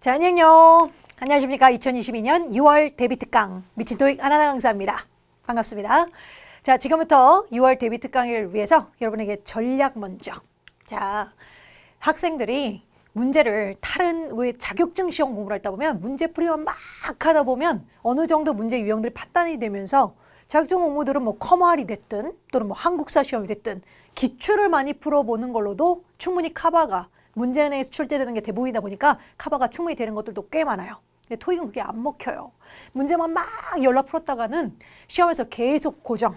자, 안녕요. 안녕하십니까. 2022년 6월 데뷔 특강 미친 토익 하나하나 강사입니다. 반갑습니다. 자, 지금부터 6월 데뷔 특강을 위해서 여러분에게 전략 먼저. 자, 학생들이 문제를 다른 왜 자격증 시험 공부를 하다 보면 문제풀이만 막 하다 보면 어느 정도 문제 유형들이 판단이 되면서 자격증 공부들은 뭐 커머알이 됐든 또는 뭐 한국사 시험이 됐든 기출을 많이 풀어보는 걸로도 충분히 커버가 문제 내에서 출제되는 게 대부분이다 보니까 커버가 충분히 되는 것들도 꽤 많아요. 근데 토익은 그게 안 먹혀요. 문제만 막 연락 풀었다가는 시험에서 계속 고정,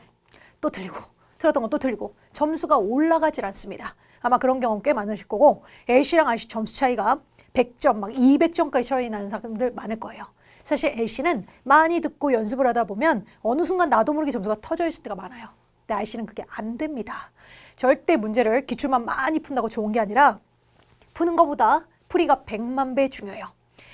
또 틀리고 틀었던 건 또 틀리고 점수가 올라가질 않습니다. 아마 그런 경험 꽤 많으실 거고 LC랑 RC 점수 차이가 100점, 막 200점까지 차이 나는 사람들 많을 거예요. 사실 LC는 많이 듣고 연습을 하다 보면 어느 순간 나도 모르게 점수가 터져 있을 때가 많아요. 근데 RC는 그게 안 됩니다. 절대 문제를 기출만 많이 푼다고 좋은 게 아니라 푸는 것보다 풀이가 100만 배 중요해요.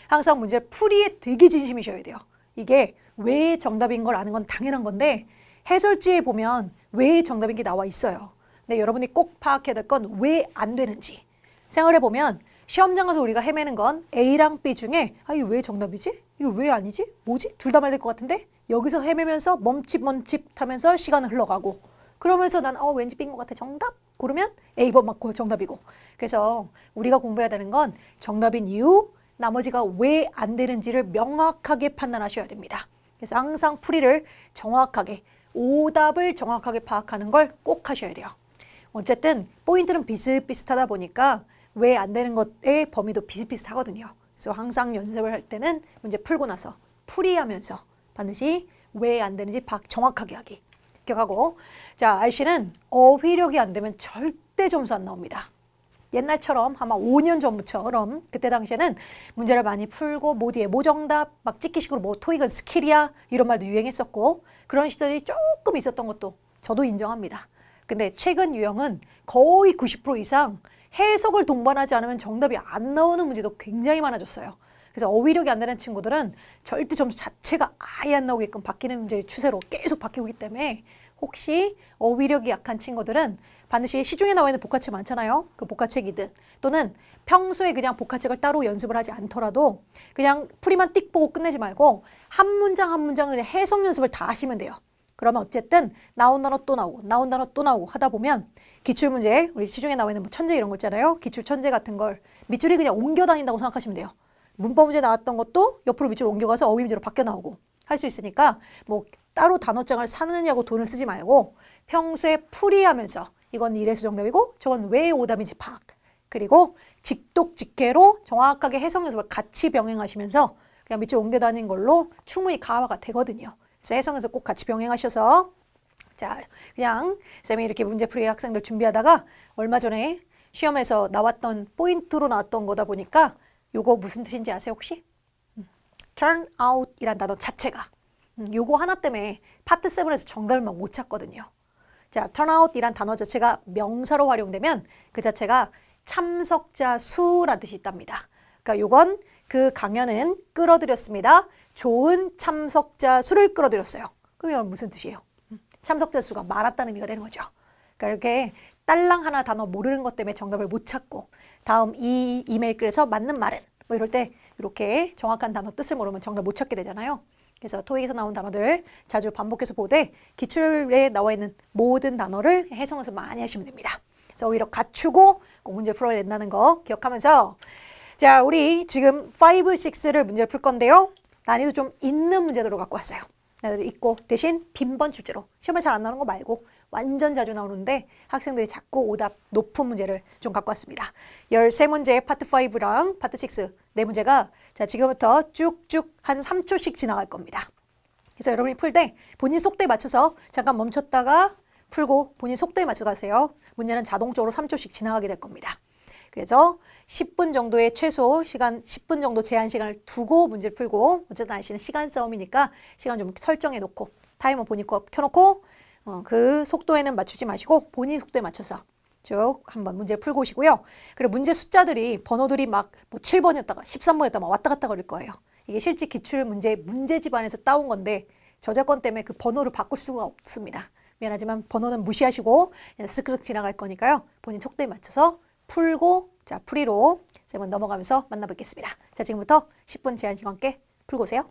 항상 문제 풀이에 되게 진심이셔야 돼요. 이게 왜 정답인 걸 아는 건 당연한 건데 해설지에 보면 왜 정답인 게 나와 있어요. 근데 여러분이 꼭 파악해야 될 건 왜 안 되는지. 생활해 보면 시험장 가서 우리가 헤매는 건 A랑 B 중에 이게 왜 정답이지? 이거 왜 아니지? 뭐지? 둘 다 말될 것 같은데? 여기서 헤매면서 멈칫멈칫 하면서 시간은 흘러가고 그러면서 난 왠지 B인 것 같아. 정답? 고르면 A번 맞고 정답이고. 그래서 우리가 공부해야 되는 건 정답인 이유, 나머지가 왜 안 되는지를 명확하게 판단하셔야 됩니다. 그래서 항상 풀이를 정확하게, 오답을 정확하게 파악하는 걸 꼭 하셔야 돼요. 어쨌든 포인트는 비슷비슷하다 보니까 왜 안 되는 것의 범위도 비슷비슷하거든요. 그래서 항상 연습을 할 때는 문제 풀고 나서 풀이하면서 반드시 왜 안 되는지 정확하게 하기. 기억하고, 자, RC는 어휘력이 안 되면 절대 점수 안 나옵니다. 옛날처럼 아마 5년 전부처럼 그때 당시에는 문제를 많이 풀고 모두의 모정답 막 찍기식으로 뭐 토익은 스킬이야 이런 말도 유행했었고 그런 시절이 조금 있었던 것도 저도 인정합니다. 근데 최근 유형은 거의 90% 이상 해석을 동반하지 않으면 정답이 안 나오는 문제도 굉장히 많아졌어요. 그래서 어휘력이 안 되는 친구들은 절대 점수 자체가 아예 안 나오게끔 바뀌는 문제의 추세로 계속 바뀌고 있기 때문에 혹시 어휘력이 약한 친구들은 반드시 시중에 나와 있는 복화책 많잖아요. 그 복화책이든 또는 평소에 그냥 복화책을 따로 연습을 하지 않더라도 그냥 풀이만 띡 보고 끝내지 말고 한 문장 한 문장을 해석 연습을 다 하시면 돼요. 그러면 어쨌든 나온 단어 또 나오고 나온 단어 또 나오고 하다 보면 기출문제, 우리 시중에 나와 있는 뭐 천재 이런 거 있잖아요. 기출 천재 같은 걸 밑줄이 그냥 옮겨 다닌다고 생각하시면 돼요. 문법 문제 나왔던 것도 옆으로 밑줄 옮겨가서 어휘 문제로 바뀌어 나오고 할 수 있으니까 뭐 따로 단어장을 사느냐고 돈을 쓰지 말고 평소에 풀이하면서 이건 이래서 정답이고 저건 왜 오답인지 파악. 그리고 직독직해로 정확하게 해석 연습을 같이 병행하시면서 그냥 밑줄 옮겨 다니는 걸로 충분히 가화가 되거든요. 그래서 해석 연습 꼭 같이 병행하셔서 자, 그냥 쌤이 이렇게 문제풀이 학생들 준비하다가 얼마 전에 시험에서 나왔던 포인트로 나왔던 거다 보니까 요거 무슨 뜻인지 아세요 혹시? turn out 이란 단어 자체가 요거 하나 때문에 파트 7에서 정답을 막 못 찾거든요. 자, turn out 이란 단어 자체가 명사로 활용되면 그 자체가 참석자 수라는 뜻이 있답니다. 그러니까 요건 그 강연은 끌어들였습니다. 좋은 참석자 수를 끌어들였어요. 그럼 이건 무슨 뜻이에요? 참석자 수가 많았다는 의미가 되는 거죠. 그러니까 이렇게 딸랑 하나 단어 모르는 것 때문에 정답을 못 찾고 다음 이 이메일 글에서 맞는 말은 뭐 이럴 때 이렇게 정확한 단어 뜻을 모르면 정답 못 찾게 되잖아요. 그래서 토익에서 나온 단어들 자주 반복해서 보되 기출에 나와 있는 모든 단어를 해석해서 많이 하시면 됩니다. 그래서 오히려 갖추고 꼭 문제 풀어야 된다는 거 기억하면서 자, 우리 지금 5, 6를 문제를 풀 건데요. 난이도 좀 있는 문제들로 갖고 왔어요. 난이도 있고 대신 빈번 출제로 시험에 잘 안 나오는 거 말고 완전 자주 나오는데 학생들이 자꾸 오답 높은 문제를 좀 갖고 왔습니다. 13문제 파트 5랑 파트 6 4문제가 자, 지금부터 쭉쭉 한 3초씩 지나갈 겁니다. 그래서 여러분이 풀 때 본인 속도에 맞춰서 잠깐 멈췄다가 풀고 본인 속도에 맞춰 가세요. 문제는 자동적으로 3초씩 지나가게 될 겁니다. 그래서 10분 정도의 최소 시간, 10분 정도 제한 시간을 두고 문제를 풀고 어쨌든 날씨는 시간 싸움이니까 시간 좀 설정해 놓고 타이머 본인 거 켜놓고 그 속도에는 맞추지 마시고 본인 속도에 맞춰서 쭉 한번 문제 풀고 오시고요. 그리고 문제 숫자들이 번호들이 막 뭐 7번이었다가 13번이었다가 막 왔다 갔다 거릴 거예요. 이게 실제 기출 문제 집안에서 따온 건데 저작권 때문에 그 번호를 바꿀 수가 없습니다. 미안하지만 번호는 무시하시고 그냥 쓱쓱 지나갈 거니까요. 본인 속도에 맞춰서 풀고 자 풀이로 쌤은 넘어가면서 만나뵙겠습니다. 자 지금부터 10분 제한 시간 함께 풀고 오세요.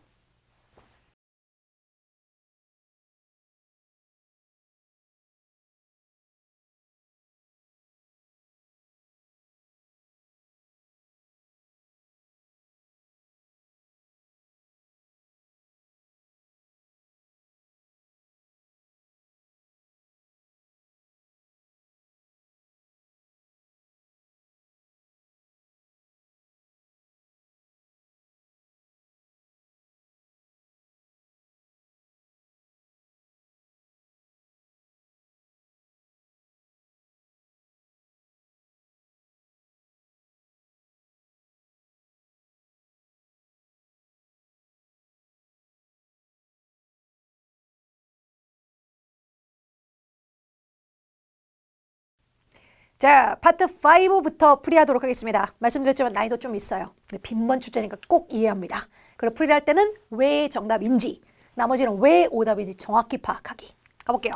자, 파트 5부터 풀이하도록 하겠습니다. 말씀드렸지만 난이도 좀 있어요. 빈번 출제니까 꼭 이해합니다. 그리고 풀이할 때는 왜 정답인지, 나머지는 왜 오답인지 정확히 파악하기. 가볼게요.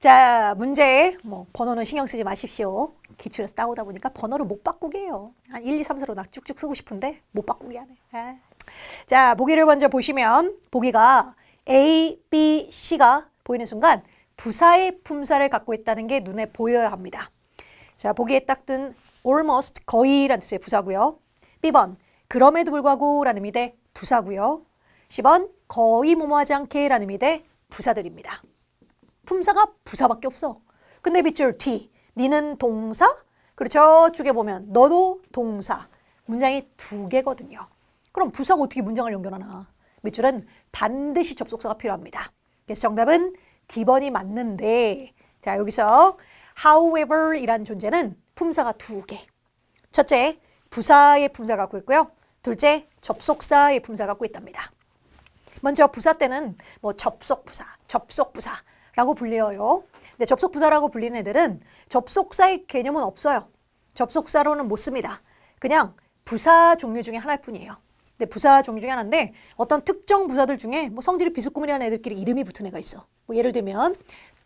자, 문제 번호는 신경 쓰지 마십시오. 기출에서 따오다 보니까 번호를 못 바꾸게 해요. 한 1, 2, 3, 4로 나 쭉쭉 쓰고 싶은데 못 바꾸게 하네. 아. 자, 보기를 먼저 보시면 보기가 A, B, C가 보이는 순간 부사의 품사를 갖고 있다는 게 눈에 보여야 합니다. 자, 보기에 딱 뜬 almost 거의라는 뜻의 부사고요. B번 그럼에도 불구하고 라는 의미의 부사고요. C번 거의 뭐뭐하지 않게 라는 의미의 부사들입니다. 품사가 부사밖에 없어. 근데 밑줄 뒤 니는 동사 그리고 저쪽에 보면 너도 동사 문장이 2개거든요. 그럼 부사가 어떻게 문장을 연결하나? 밑줄은 반드시 접속사가 필요합니다. 그래서 정답은 D번이 맞는데 자 여기서 however 이란 존재는 품사가 2개. 첫째, 부사의 품사가 갖고 있고요. 둘째, 접속사의 품사가 갖고 있답니다. 먼저 부사 때는 접속부사라고 불려요. 근데 접속부사라고 불리는 애들은 접속사의 개념은 없어요. 접속사로는 못 씁니다. 그냥 부사 종류 중에 하나일 뿐이에요. 근데 부사 종류 중에 하나인데 어떤 특정 부사들 중에 성질이 비스꾸물이한 애들끼리 이름이 붙은 애가 있어. 예를 들면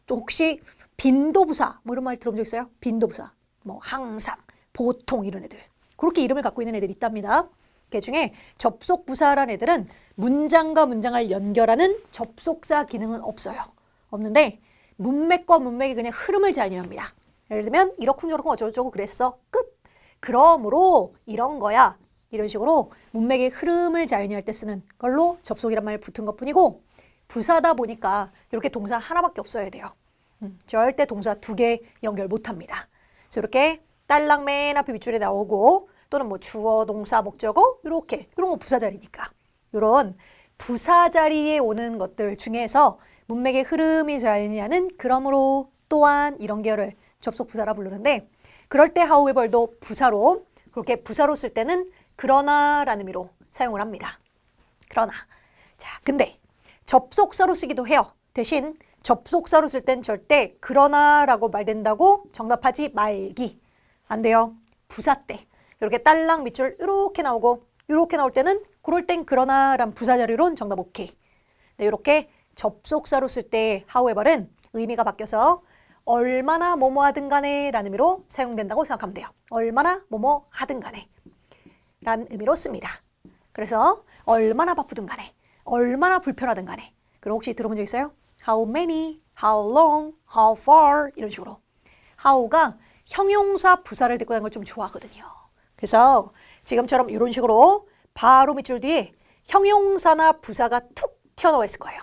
또 혹시 빈도부사 이런 말 들어본 적 있어요? 빈도부사 항상 보통 이런 애들 그렇게 이름을 갖고 있는 애들이 있답니다. 그 중에 접속부사라는 애들은 문장과 문장을 연결하는 접속사 기능은 없어요. 없는데 문맥과 문맥이 그냥 흐름을 자연합니다. 예를 들면 이렇군 어쩌고저쩌고 그랬어 끝. 그러므로 이런 거야 이런 식으로 문맥의 흐름을 자연할 때 쓰는 걸로 접속이란 말 붙은 것뿐이고 부사다 보니까 이렇게 동사 하나밖에 없어야 돼요. 절대 동사 2개 연결 못합니다. 그래서 이렇게 딸랑 맨 앞에 밑줄에 나오고 또는 주어, 동사, 목적어 이렇게 이런 거 부사 자리니까 이런 부사 자리에 오는 것들 중에서 문맥의 흐름이 자연하는 그러므로 또한 이런 계열을 접속 부사라 부르는데 그럴 때 however도 부사로 그렇게 부사로 쓸 때는 그러나라는 의미로 사용을 합니다. 그러나 자 근데 접속사로 쓰기도 해요. 대신 접속사로 쓸 땐 절대 그러나라고 말된다고 정답하지 말기. 안 돼요. 부사 때 이렇게 딸랑 밑줄 이렇게 나오고 이렇게 나올 때는 그럴 땐 그러나란 부사 자리로는 정답 오케이. 네, 이렇게 접속사로 쓸 때 however는 의미가 바뀌어서 얼마나 뭐뭐 하든 간에 라는 의미로 사용된다고 생각하면 돼요. 얼마나 뭐뭐 하든 간에 라는 의미로 씁니다. 그래서 얼마나 바쁘든 간에 얼마나 불편하든 간에 그리고 혹시 들어본 적 있어요? How many, how long, how far 이런 식으로 how가 형용사 부사를 듣고 하는 걸 좀 좋아하거든요. 그래서 지금처럼 이런 식으로 바로 밑줄 뒤에 형용사나 부사가 툭 튀어나와 있을 거예요.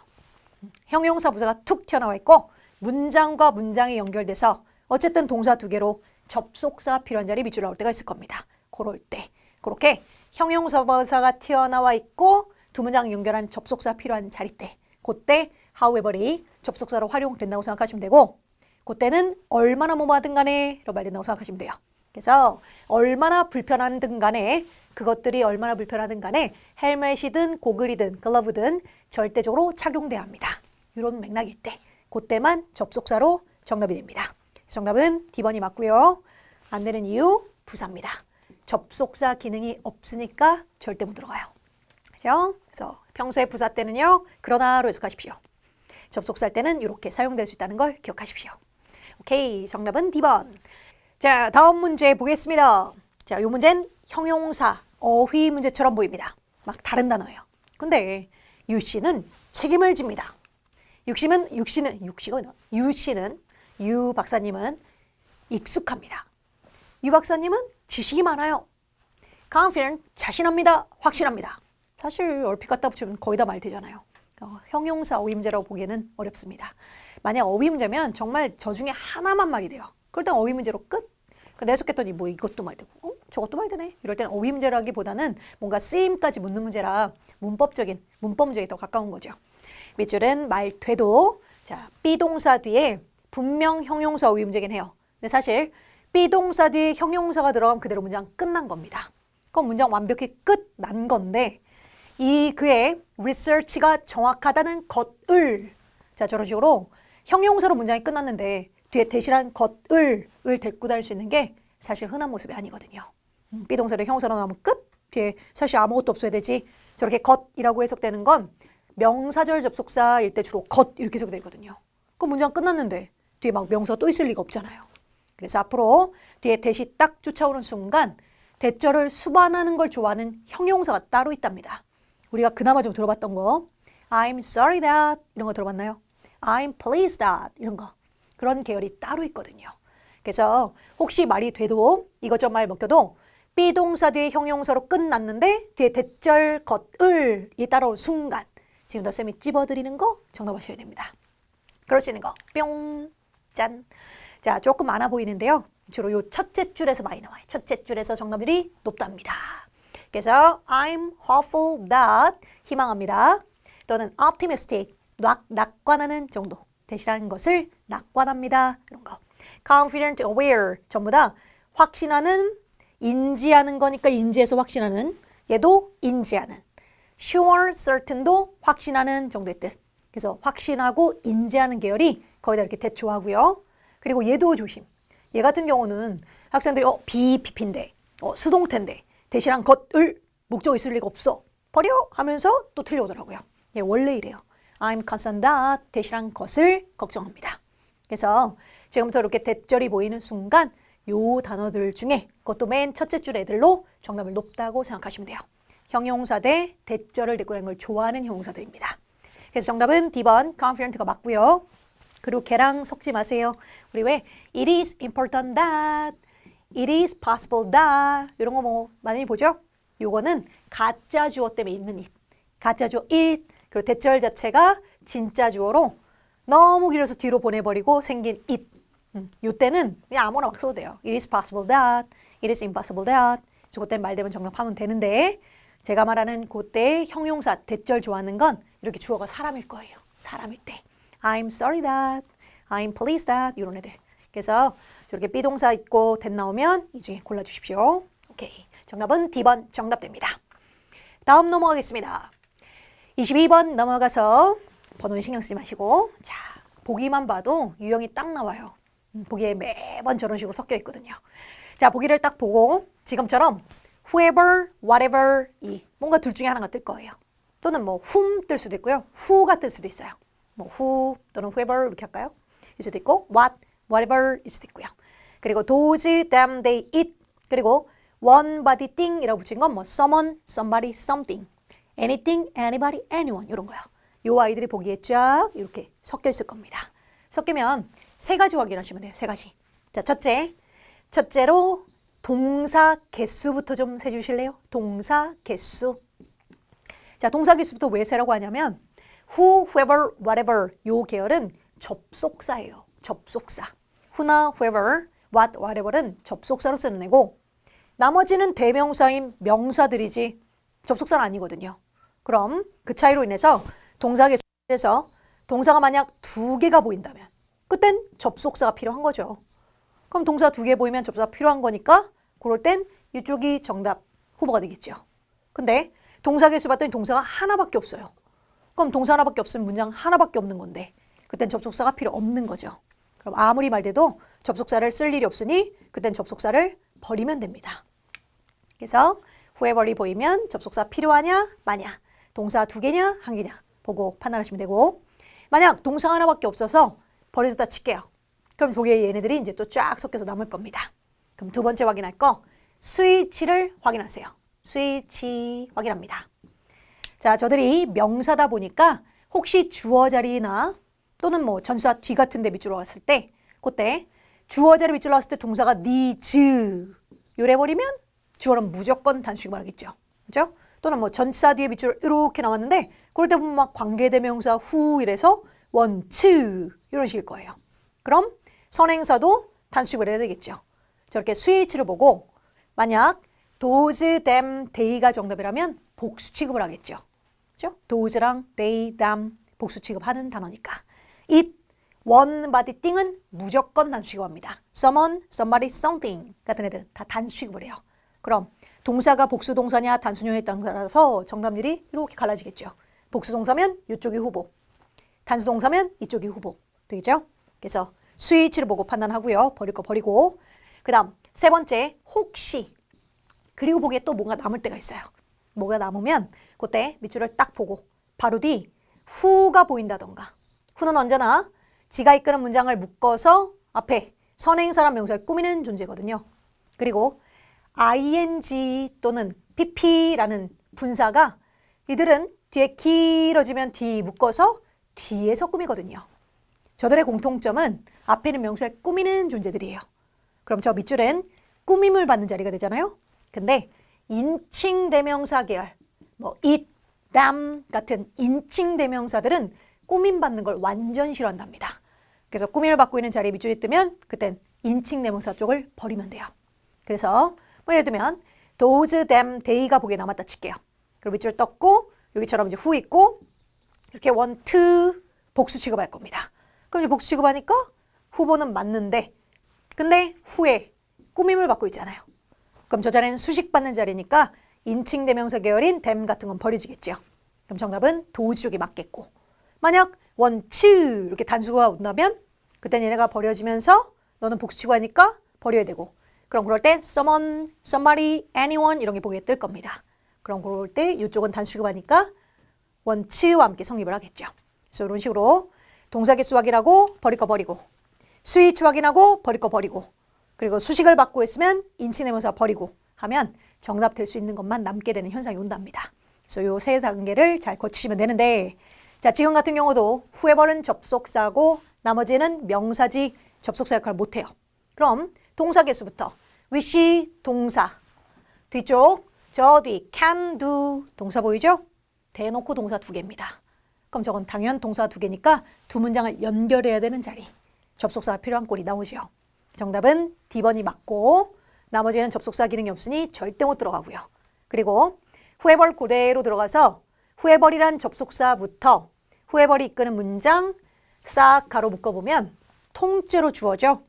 형용사 부사가 툭 튀어나와 있고 문장과 문장이 연결돼서 어쨌든 동사 2개로 접속사 필요한 자리 밑줄 나올 때가 있을 겁니다. 그럴 때 그렇게 형용사 부사가 튀어나와 있고 두 문장 연결한 접속사 필요한 자리 때 그때 however이 접속사로 활용된다고 생각하시면 되고 그때는 얼마나 뭐뭐하든 간에 로 말된다고 생각하시면 돼요. 그래서 얼마나 불편하든 간에 그것들이 얼마나 불편하든 간에 헬멧이든 고글이든 글러브든 절대적으로 착용돼야 합니다. 이런 맥락일 때 그때만 접속사로 정답이 됩니다. 정답은 D번이 맞고요. 안 되는 이유 부사입니다. 접속사 기능이 없으니까 절대 못 들어가요. 그렇죠? 그래서 평소에 부사 때는요. 그러나로 해석하십시오. 접속사 때는 이렇게 사용될 수 있다는 걸 기억하십시오. 오케이, 정답은 D번. 자, 다음 문제 보겠습니다. 자, 이 문제는 형용사, 어휘 문제처럼 보입니다. 막 다른 단어예요. 근데 유 씨는 책임을 집니다. 유 박사님은 익숙합니다. 유 박사님은 지식이 많아요. confident, 자신합니다. 확신합니다. 사실 얼핏 갖다 붙이면 거의 다 말 되잖아요. 형용사 어휘 문제라고 보기에는 어렵습니다. 만약 어휘 문제면 정말 저 중에 하나만 말이 돼요. 그럴 땐 어휘 문제로 끝. 근데 해석했더니 뭐 이것도 말 되고 저것도 말 되네. 이럴 땐 어휘 문제라기보다는 뭔가 쓰임까지 묻는 문제라 문법 문제에 더 가까운 거죠. 밑줄은 말 돼도 자 비동사 뒤에 분명 형용사 어휘 문제긴 해요. 근데 사실 비동사 뒤에 형용사가 들어가면 그대로 문장 끝난 겁니다. 그럼 문장 완벽히 끝난 건데 이 그의 리서치가 정확하다는 것을 자 저런 식으로 형용사로 문장이 끝났는데 뒤에 대신한 것을 데리고 다닐 수 있는 게 사실 흔한 모습이 아니거든요. 비동사를 형용사로 나오면 끝 뒤에 사실 아무것도 없어야 되지. 저렇게 것이라고 해석되는 건 명사절 접속사일 때 주로 것 이렇게 해석되거든요. 그럼 문장 끝났는데 뒤에 막 명사가 또 있을 리가 없잖아요. 그래서 앞으로 뒤에 대시 딱 쫓아오는 순간 대절을 수반하는 걸 좋아하는 형용사가 따로 있답니다. 우리가 그나마 좀 들어봤던 거 I'm sorry that 이런 거 들어봤나요? I'm pleased that 이런 거 그런 계열이 따로 있거든요. 그래서 혹시 말이 돼도 이것저것 말 먹혀도 비동사 뒤에 형용사로 끝났는데 뒤에 대절 것을이 따라올 순간 지금부터 쌤이 찝어드리는 거 정답하셔야 됩니다. 그럴 수 있는 거 뿅! 짠! 자 조금 많아 보이는데요. 주로 요 첫째 줄에서 많이 나와요. 첫째 줄에서 정답률이 높답니다. 그래서 I'm hopeful that 희망합니다. 또는 optimistic 낙관하는 정도 대신하는 것을 낙관합니다. 이런 거. confident, aware 전부 다 확신하는 인지하는 거니까 인지해서 확신하는 얘도 인지하는 sure, certain도 확신하는 정도의 뜻. 그래서 확신하고 인지하는 계열이 거의 다 이렇게 대조하고요. 그리고 얘도 조심. 얘 같은 경우는 학생들이 BPP인데 수동태인데 대신한 것을 목적이 있을 리가 없어. 버려 하면서 또 틀려오더라고요. 얘 원래 이래요. I'm concerned that 대신한 것을 걱정합니다. 그래서 지금부터 이렇게 대절이 보이는 순간 요 단어들 중에 그것도 맨 첫째 줄 애들로 정답을 높다고 생각하시면 돼요. 형용사 대 대절을 데리고 다니는 걸 좋아하는 형용사들입니다. 그래서 정답은 D번 confident가 맞고요. 그리고 걔랑 섞지 마세요. 우리 왜 it is important that, it is possible that 이런 거 뭐 많이 보죠? 요거는 가짜 주어 때문에 있는 it. 가짜 주어 it 그리고 대절 자체가 진짜 주어로 너무 길어서 뒤로 보내버리고 생긴 it. 요때는 그냥 아무나 막 써도 돼요. It is possible that, it is impossible that. 그때 말 되면 정답하면 되는데 제가 말하는 그때 형용사 대절 좋아하는 건 이렇게 주어가 사람일 거예요. 사람일 때. I'm sorry that, I'm pleased that 이런 애들. 그래서 저렇게 비동사 있고 that 나오면 이 중에 골라주십시오. 오케이. 정답은 D번 정답됩니다. 다음 넘어가겠습니다. 22번 넘어가서 번호는 신경 쓰지 마시고 자 보기만 봐도 유형이 딱 나와요. 보기에 매번 저런 식으로 섞여 있거든요. 자 보기를 딱 보고 지금처럼 whoever, whatever 이 뭔가 둘 중에 하나가 뜰 거예요. 또는 뭐 whom 뜰 수도 있고요. who가 뜰 수도 있어요. 뭐 who 또는 whoever 이렇게 할까요? 일 수도 있고 what, whatever 일 수도 있고요. 그리고 those, them, they, it 그리고 one body thing 이라고 붙인 건 뭐 someone, somebody, something anything, anybody, anyone 이런 거요. 요 아이들이 보기에 쫙 이렇게 섞여 있을 겁니다. 섞이면 세 가지 확인하시면 돼요. 세 가지. 자, 첫째로 동사 개수부터 좀 세주실래요? 동사 개수. 자, 동사 개수부터 왜 세라고 하냐면 who, whoever, whatever 요 계열은 접속사예요. 접속사. who나 whoever, what, whatever는 접속사로 쓰는 애고 나머지는 대명사인 명사들이지 접속사는 아니거든요. 그럼 그 차이로 인해서 동사 개수에서 동사가 만약 두 개가 보인다면 그땐 접속사가 필요한 거죠. 그럼 동사 두 개 보이면 접속사가 필요한 거니까 그럴 땐 이쪽이 정답 후보가 되겠죠. 근데 동사 개수 봤더니 동사가 하나밖에 없어요. 그럼 동사 하나밖에 없으면 문장 하나밖에 없는 건데 그땐 접속사가 필요 없는 거죠. 그럼 아무리 말돼도 접속사를 쓸 일이 없으니 그땐 접속사를 버리면 됩니다. 그래서 whoever이 보이면 접속사 필요하냐 마냐 동사 두 개냐 한 개냐 보고 판단하시면 되고 만약 동사 하나밖에 없어서 버려서 다 칠게요. 그럼 보기에 얘네들이 이제 또 쫙 섞여서 남을 겁니다. 그럼 두 번째 확인할 거 스위치를 확인하세요. 스위치 확인합니다. 자, 저들이 명사다 보니까 혹시 주어 자리나 또는 뭐 전사 뒤 같은 데 밑줄로 왔을 때 그때 주어 자리 밑줄로 왔을 때 동사가 needs 요래 버리면 주어는 무조건 단수식을 하겠죠. 그죠? 또는 뭐 전사 뒤에 밑줄 이렇게 나왔는데 그럴 때 보면 막 관계대명사 후 이래서 want 이런 식일 거예요. 그럼 선행사도 단수식을 해야 되겠죠. 저렇게 스위치를 보고 만약 those, them, they가 정답이라면 복수 취급을 하겠죠. 그죠? those랑 they, them 복수 취급하는 단어니까. it, one, body, thing은 무조건 단수 취급합니다. someone, somebody, something 같은 애들은 다 단수 취급을 해요. 그럼 동사가 복수 동사냐 단수형에 따라서 정답률이 이렇게 갈라지겠죠. 복수 동사면 이쪽이 후보, 단수 동사면 이쪽이 후보 되겠죠? 그래서 스위치를 보고 판단하고요. 버릴 거 버리고. 그 다음 세 번째 혹시 그리고 보기에 또 뭔가 남을 때가 있어요. 뭐가 남으면 그때 밑줄을 딱 보고 바로 뒤 후가 보인다던가. 후는 언제나 지가 이끄는 문장을 묶어서 앞에 선행사란 명사를 꾸미는 존재거든요. 그리고 ing 또는 pp라는 분사가 이들은 뒤에 길어지면 뒤 묶어서 뒤에서 꾸미거든요. 저들의 공통점은 앞에 있는 명사를 꾸미는 존재들이에요. 그럼 저 밑줄은 꾸밈을 받는 자리가 되잖아요. 근데 인칭 대명사 계열, 뭐 it, them 같은 인칭 대명사들은 꾸밈 받는 걸 완전 싫어한답니다. 그래서 꾸밈을 받고 있는 자리에 밑줄이 뜨면 그땐 인칭 대명사 쪽을 버리면 돼요. 그래서 뭐 예를 들면 those, them, they가 보기에 남았다 칠게요. 그리고 밑줄 떴고 여기처럼 이제 후 있고 이렇게 want to 복수 취급할 겁니다. 그럼 이제 복수 취급하니까 후보는 맞는데 근데 후에 꾸밈을 받고 있잖아요. 그럼 저 자리는 수식 받는 자리니까 인칭 대명사 계열인 them 같은 건 버려지겠죠. 그럼 정답은 those 쪽이 맞겠고 만약 want to 이렇게 단수가 온다면 그땐 얘네가 버려지면서 너는 복수 취급하니까 버려야 되고 그럼 그럴 때 someone, somebody, anyone 이런 게 보기에 뜰 겁니다. 그럼 그럴 때 이쪽은 단수 취급하니까 want to와 함께 성립을 하겠죠. 그래서 이런 식으로 동사 개수 확인하고 버릴 거 버리고 스위치 확인하고 버릴 거 버리고 그리고 수식을 받고 있으면 인칭 대명사 버리고 하면 정답 될 수 있는 것만 남게 되는 현상이 온답니다. 그래서 요 세 단계를 잘 거치시면 되는데 자 지금 같은 경우도 후에 버는 접속사고 나머지는 명사지 접속사 역할을 못해요. 그럼 동사 개수부터 wish 동사 뒤쪽 저 뒤 can do 동사 보이죠? 대놓고 동사 두 개입니다. 그럼 저건 당연 동사 두 개니까 두 문장을 연결해야 되는 자리 접속사가 필요한 꼴이 나오죠. 정답은 D번이 맞고 나머지는 접속사 기능이 없으니 절대 못 들어가고요. 그리고 후에벌 그대로 들어가서 후에벌이란 접속사부터 후에벌이 이끄는 문장 싹 가로 묶어보면 통째로 주어죠.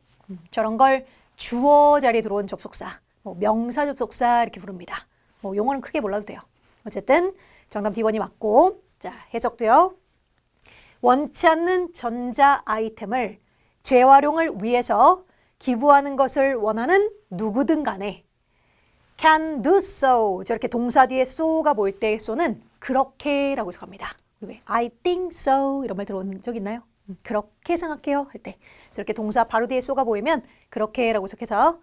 저런 걸 주어 자리에 들어온 접속사, 뭐 명사 접속사 이렇게 부릅니다. 뭐 용어는 크게 몰라도 돼요. 어쨌든 정답 D번이 맞고 자 해석도요. 원치 않는 전자 아이템을 재활용을 위해서 기부하는 것을 원하는 누구든 간에 can do so 저렇게 동사 뒤에 so가 보일 때 so는 그렇게라고 해석합니다. 왜 I think so 이런 말 들어본 적 있나요? 그렇게 생각해요 할 때 이렇게 동사 바로 뒤에 so가 보이면 그렇게라고 해석해서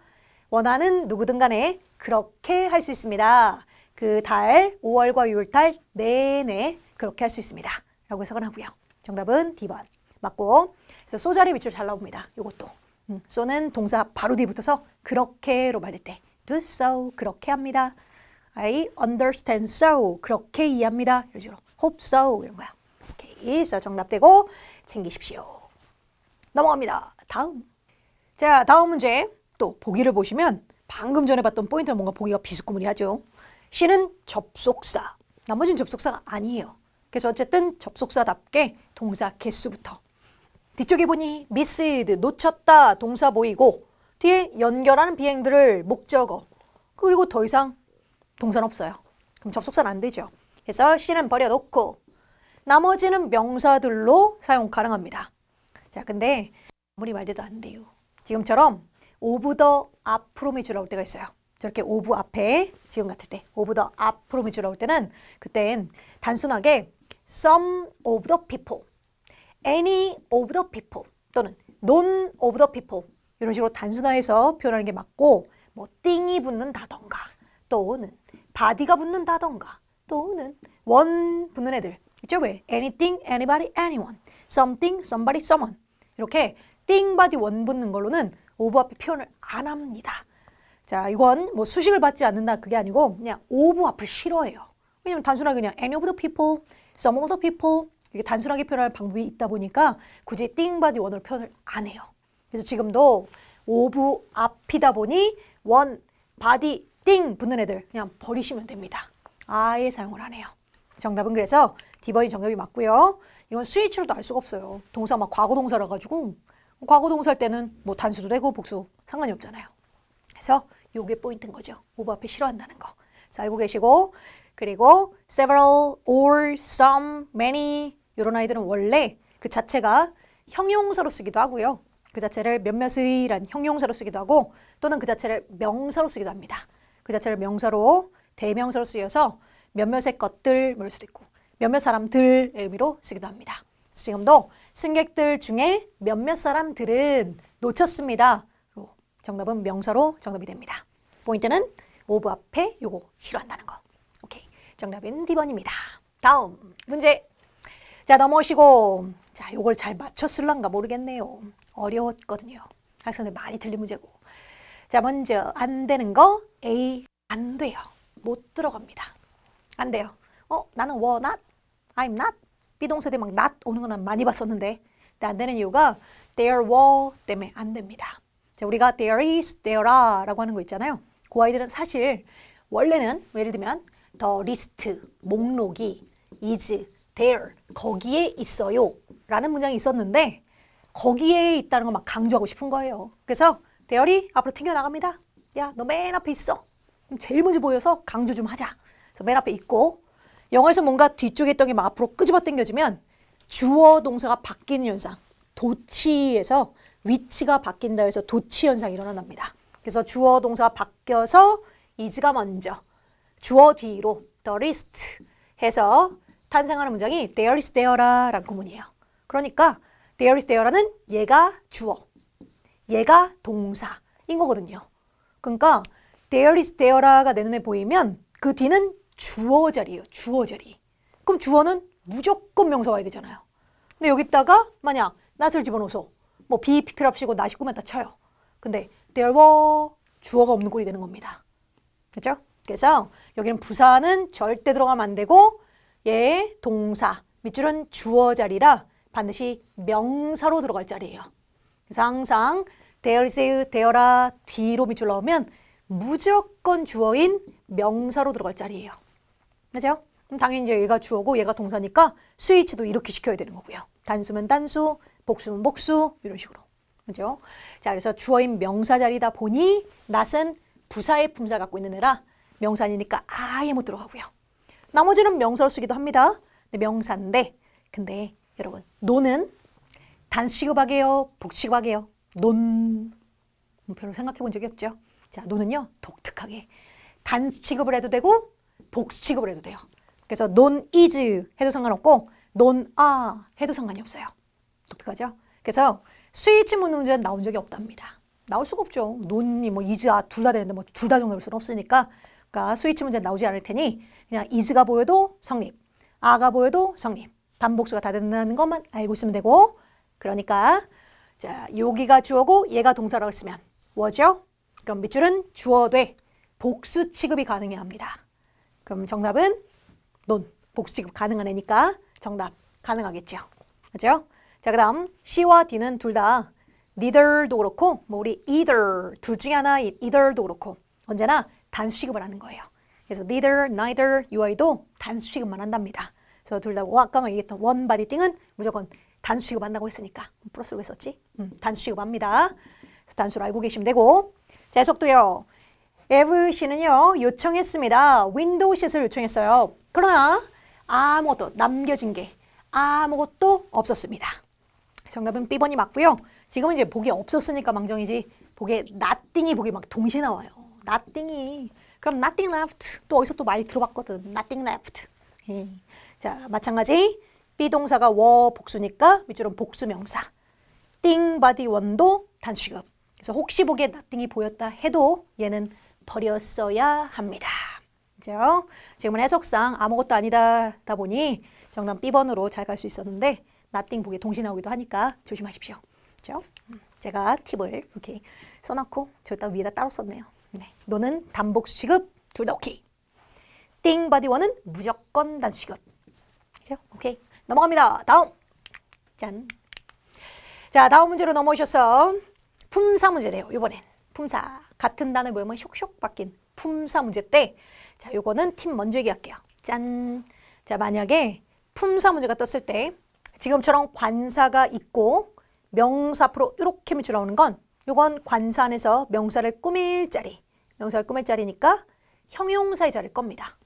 원하는 누구든 간에 그렇게 할 수 있습니다. 그 달 5월과 6월달 내내 그렇게 할 수 있습니다. 라고 해석을 하고요. 정답은 D번 맞고 그래서 so 자리 밑줄 잘 나옵니다. 이것도 so는 동사 바로 뒤에 붙어서 그렇게로 말할 때 do so 그렇게 합니다. I understand so 그렇게 이해합니다. 이런 식으로 hope so 이런 거야. 오케이, so 정답되고 챙기십시오. 넘어갑니다. 다음. 자, 다음 문제 또 보기를 보시면 방금 전에 봤던 포인트는 뭔가 보기가 비스무리하죠. C는 접속사, 나머지는 접속사가 아니에요. 그래서 어쨌든 접속사답게 동사 개수부터 뒤쪽에 보니 missed, 놓쳤다 동사 보이고 뒤에 연결하는 비행들을 목적어 그리고 더 이상 동사는 없어요. 그럼 접속사는 안 되죠. 그래서 C는 버려놓고 나머지는 명사들로 사용 가능합니다. 자, 근데 아무리 말돼도 안 돼요. 지금처럼 of the 앞으로 밑줄 나올 때가 있어요. 저렇게 of 앞에 지금 같을 때 of the 앞으로 밑줄 나올 때는 그땐 단순하게 some of the people, any of the people 또는 none of the people 이런 식으로 단순화해서 표현하는 게 맞고 뭐 띵이 붙는다던가 또는 body가 붙는다던가 또는 원 붙는 애들 있죠? 왜? anything, anybody, anyone, something, somebody, someone 이렇게 띵, body, 원 붙는 걸로는 of 앞에 표현을 안 합니다. 자, 이건 뭐 수식을 받지 않는다 그게 아니고 그냥 of 앞을 싫어해요. 왜냐면 단순하게 그냥 any of the people, some of the people 이렇게 단순하게 표현할 방법이 있다 보니까 굳이 띵, body, 원을 표현을 안 해요. 그래서 지금도 of 앞이다 보니 원, body, 띵 붙는 애들 그냥 버리시면 됩니다. 아예 사용을 안 해요. 정답은 그래서 D번이 정답이 맞고요. 이건 스위치로도 알 수가 없어요. 동사 막 과거 동사라 가지고 과거 동사 할 때는 뭐 단수도 되고 복수 상관이 없잖아요. 그래서 요게 포인트인 거죠. of 앞에 싫어한다는 거. 그래서 알고 계시고 그리고 several, all, some, many 이런 아이들은 원래 그 자체가 형용사로 쓰기도 하고요. 그 자체를 몇몇의란 형용사로 쓰기도 하고 또는 그 자체를 명사로 쓰기도 합니다. 그 자체를 명사로 대명사로 쓰여서 몇몇의 것들 뭘 수도 있고 몇몇 사람들의 의미로 쓰기도 합니다. 지금도 승객들 중에 몇몇 사람들은 놓쳤습니다. 정답은 명사로 정답이 됩니다. 포인트는 of 앞에 요거 싫어한다는 거. 오케이. 정답은 D번입니다. 다음 문제. 자, 넘어오시고. 자, 요걸 잘 맞췄을란가 모르겠네요. 어려웠거든요. 학생들 많이 틀린 문제고. 자, 먼저 안 되는 거 A 안 돼요. 못 들어갑니다. 안 돼요. 나는 were not, I'm not. 비동사들 막 not 오는 거 난 많이 봤었는데 근데 안 되는 이유가 there were 때문에 안 됩니다. 자, 우리가 there is, there are 라고 하는 거 있잖아요. 그 아이들은 사실 원래는 예를 들면 the list, 목록이 is, there, 거기에 있어요 라는 문장이 있었는데 거기에 있다는 걸 막 강조하고 싶은 거예요. 그래서 there이 앞으로 튕겨나갑니다. 야, 너 맨 앞에 있어. 제일 먼저 보여서 강조 좀 하자. 그래서 맨 앞에 있고 영어에서 뭔가 뒤쪽에 있던 게 막 앞으로 끄집어 당겨지면 주어 동사가 바뀌는 현상, 도치에서 위치가 바뀐다 해서 도치 현상이 일어납니다. 그래서 주어 동사가 바뀌어서 is가 먼저 주어 뒤로 the list 해서 탄생하는 문장이 there is there라는 구문이에요. 그러니까 there is there라는 얘가 주어, 얘가 동사인 거거든요. 그러니까 there is there가 내 눈에 보이면 그 뒤는 주어 자리예요. 주어 자리. 그럼 주어는 무조건 명사 와야 되잖아요. 근데 여기다가 만약 not을 집어넣어서 뭐 be 필요 없이고 not이 꾸면 다 쳐요. 근데 there were 주어가 없는 꼴이 되는 겁니다. 그렇죠? 그래서 여기는 부사는 절대 들어가면 안 되고 얘 동사 밑줄은 주어 자리라 반드시 명사로 들어갈 자리예요. 그래서 항상 there is, there라 뒤로 밑줄 넣으면 무조건 주어인 명사로 들어갈 자리예요. 그죠? 그럼 당연히 이제 얘가 주어고 얘가 동사니까 스위치도 이렇게 시켜야 되는 거고요. 단수면 단수, 복수면 복수 이런 식으로. 그죠? 자, 그래서 주어인 명사 자리다 보니 not은 부사의 품사 갖고 있는 애라 명사니까 아예 못 들어가고요. 나머지는 명사로 쓰기도 합니다. 근데 명사인데 근데 여러분 노는 단수 취급하게요? 복수 취급하게요? 논 별로 생각해 본 적이 없죠. 자, 노는요 독특하게 단수 취급을 해도 되고 복수 취급을 해도 돼요. 그래서 non is 해도 상관없고 non are 해도 상관이 없어요. 독특하죠? 그래서 스위치 묻는 문제는 나온 적이 없답니다. 나올 수가 없죠. non이 뭐 is, are 둘 다 되는데 뭐 둘 다 정답일 수는 없으니까 그러니까 스위치 문제는 나오지 않을 테니 그냥 is가 보여도 성립, are가 보여도 성립, 단복수가 다 된다는 것만 알고 있으면 되고 그러니까 자 여기가 주어고 얘가 동사라고 했으면 was죠? 그럼 밑줄은 주어 돼 복수 취급이 가능해야 합니다. 그럼 정답은 non, 복수 취급 가능한 애니까 정답 가능하겠죠. 그죠? 자, 그 다음 C와 D는 둘 다 neither도 그렇고 뭐 우리 either 둘 중에 하나 either도 그렇고 언제나 단수 취급을 하는 거예요. 그래서 neither, neither 이 아이도 단수 취급만 한답니다. 그래서 둘 다 아까 얘기했던 one body thing은 무조건 단수 취급한다고 했으니까 플러스로 왜 썼지? 단수 취급합니다. 그래서 단수로 알고 계시면 되고 자, 해석도요. 에브 씨는요 요청했습니다. 윈도우 킷을 요청했어요. 그러나 아무것도 남겨진 게 아무것도 없었습니다. 정답은 B번이 맞고요. 지금은 이제 복이 없었으니까 망정이지 복에 nothing이 복이 막 동시에 나와요. nothing이 그럼 nothing left 또 어디서 또 많이 들어봤거든. nothing left. 자 마찬가지 B동사가 were 복수니까 밑줄은 복수명사. thing, body, one도 단수 취급. 그래서 혹시 보기에 nothing이 보였다 해도 얘는 버렸어야 합니다. 그죠? 지금은 해석상 아무것도 아니다다 보니 정답 B번으로 잘 갈 수 있었는데 nothing 보기에 동시 나오기도 하니까 조심하십시오. 그죠? 제가 팁을 이렇게 써놓고 저기다 위에다 따로 썼네요. 네. 너는 단복 수식급 둘 다 오케이. 띵 바디원은 무조건 단수식급. 그죠? 오케이. 넘어갑니다. 다음. 짠. 자, 다음 문제로 넘어오셔서 품사 문제래요. 이번엔 품사. 같은 단어 모양만 쇽쇽 바뀐 품사 문제 때 자, 요거는 팀 먼저 얘기할게요. 짠. 자, 만약에 품사 문제가 떴을 때 지금처럼 관사가 있고 명사 앞으로 이렇게 밑줄 나오는 건 요건 관사 안에서 명사를 꾸밀 자리. 명사를 꾸밀 자리니까 형용사의 자리일 겁니다.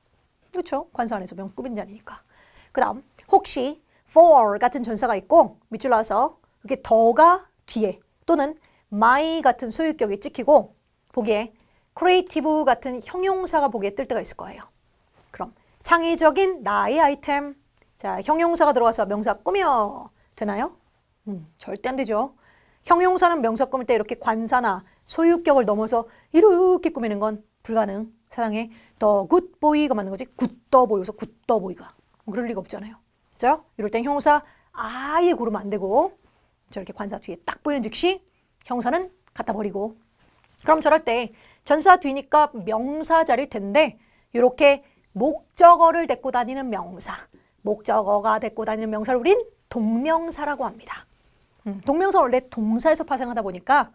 그렇죠? 관사 안에서 명 꾸민 자리니까. 그 다음 혹시 for 같은 전사가 있고 밑줄 나와서 이렇게 더가 뒤에 또는 my 같은 소유격이 찍히고 보기에 creative 같은 형용사가 보기에 뜰 때가 있을 거예요. 그럼 창의적인 나의 아이템. 자, 형용사가 들어가서 명사 꾸며 되나요? 절대 안 되죠. 형용사는 명사 꾸밀 때 이렇게 관사나 소유격을 넘어서 이렇게 꾸미는 건 불가능. 사랑해. The good boy가 맞는 거지. good the boy여서 good the boy가. 그럴 리가 없잖아요. 그죠? 이럴 땐 형용사 아예 고르면 안 되고 저렇게 관사 뒤에 딱 보이는 즉시 형사는 갖다 버리고 그럼 저럴 때 전사 뒤니까 명사 자리일 텐데 이렇게 목적어를 데리고 다니는 명사 목적어가 데리고 다니는 명사를 우린 동명사라고 합니다. 동명사 원래 동사에서 파생하다 보니까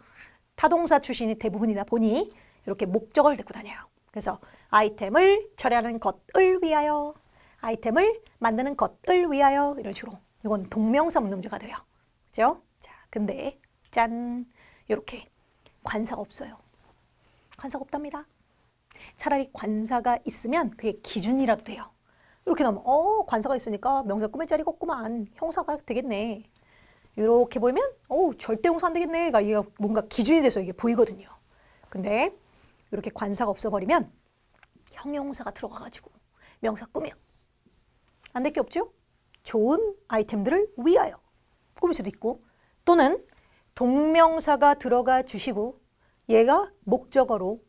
타동사 출신이 대부분이다 보니 이렇게 목적어를 데리고 다녀요. 그래서 아이템을 처리하는 것을 위하여 아이템을 만드는 것을 위하여 이런 식으로 이건 동명사 묻는 문제가 돼요. 그죠? 자, 근데 짠 이렇게 관사가 없어요. 관사가 없답니다. 차라리 관사가 있으면 그게 기준이라도 돼요. 이렇게 나오면 관사가 있으니까 명사 꾸밀 자리가 없구만. 형사가 되겠네. 이렇게 보이면 절대 형사 안 되겠네가 이게 뭔가 기준이 돼서 이게 보이거든요. 근데 이렇게 관사가 없어버리면 형용사가 들어가가지고 명사 꾸며 안 될 게 없죠? 좋은 아이템들을 위하여 꾸밀 수도 있고 또는 동명사가 들어가 주시고 얘가 목적어로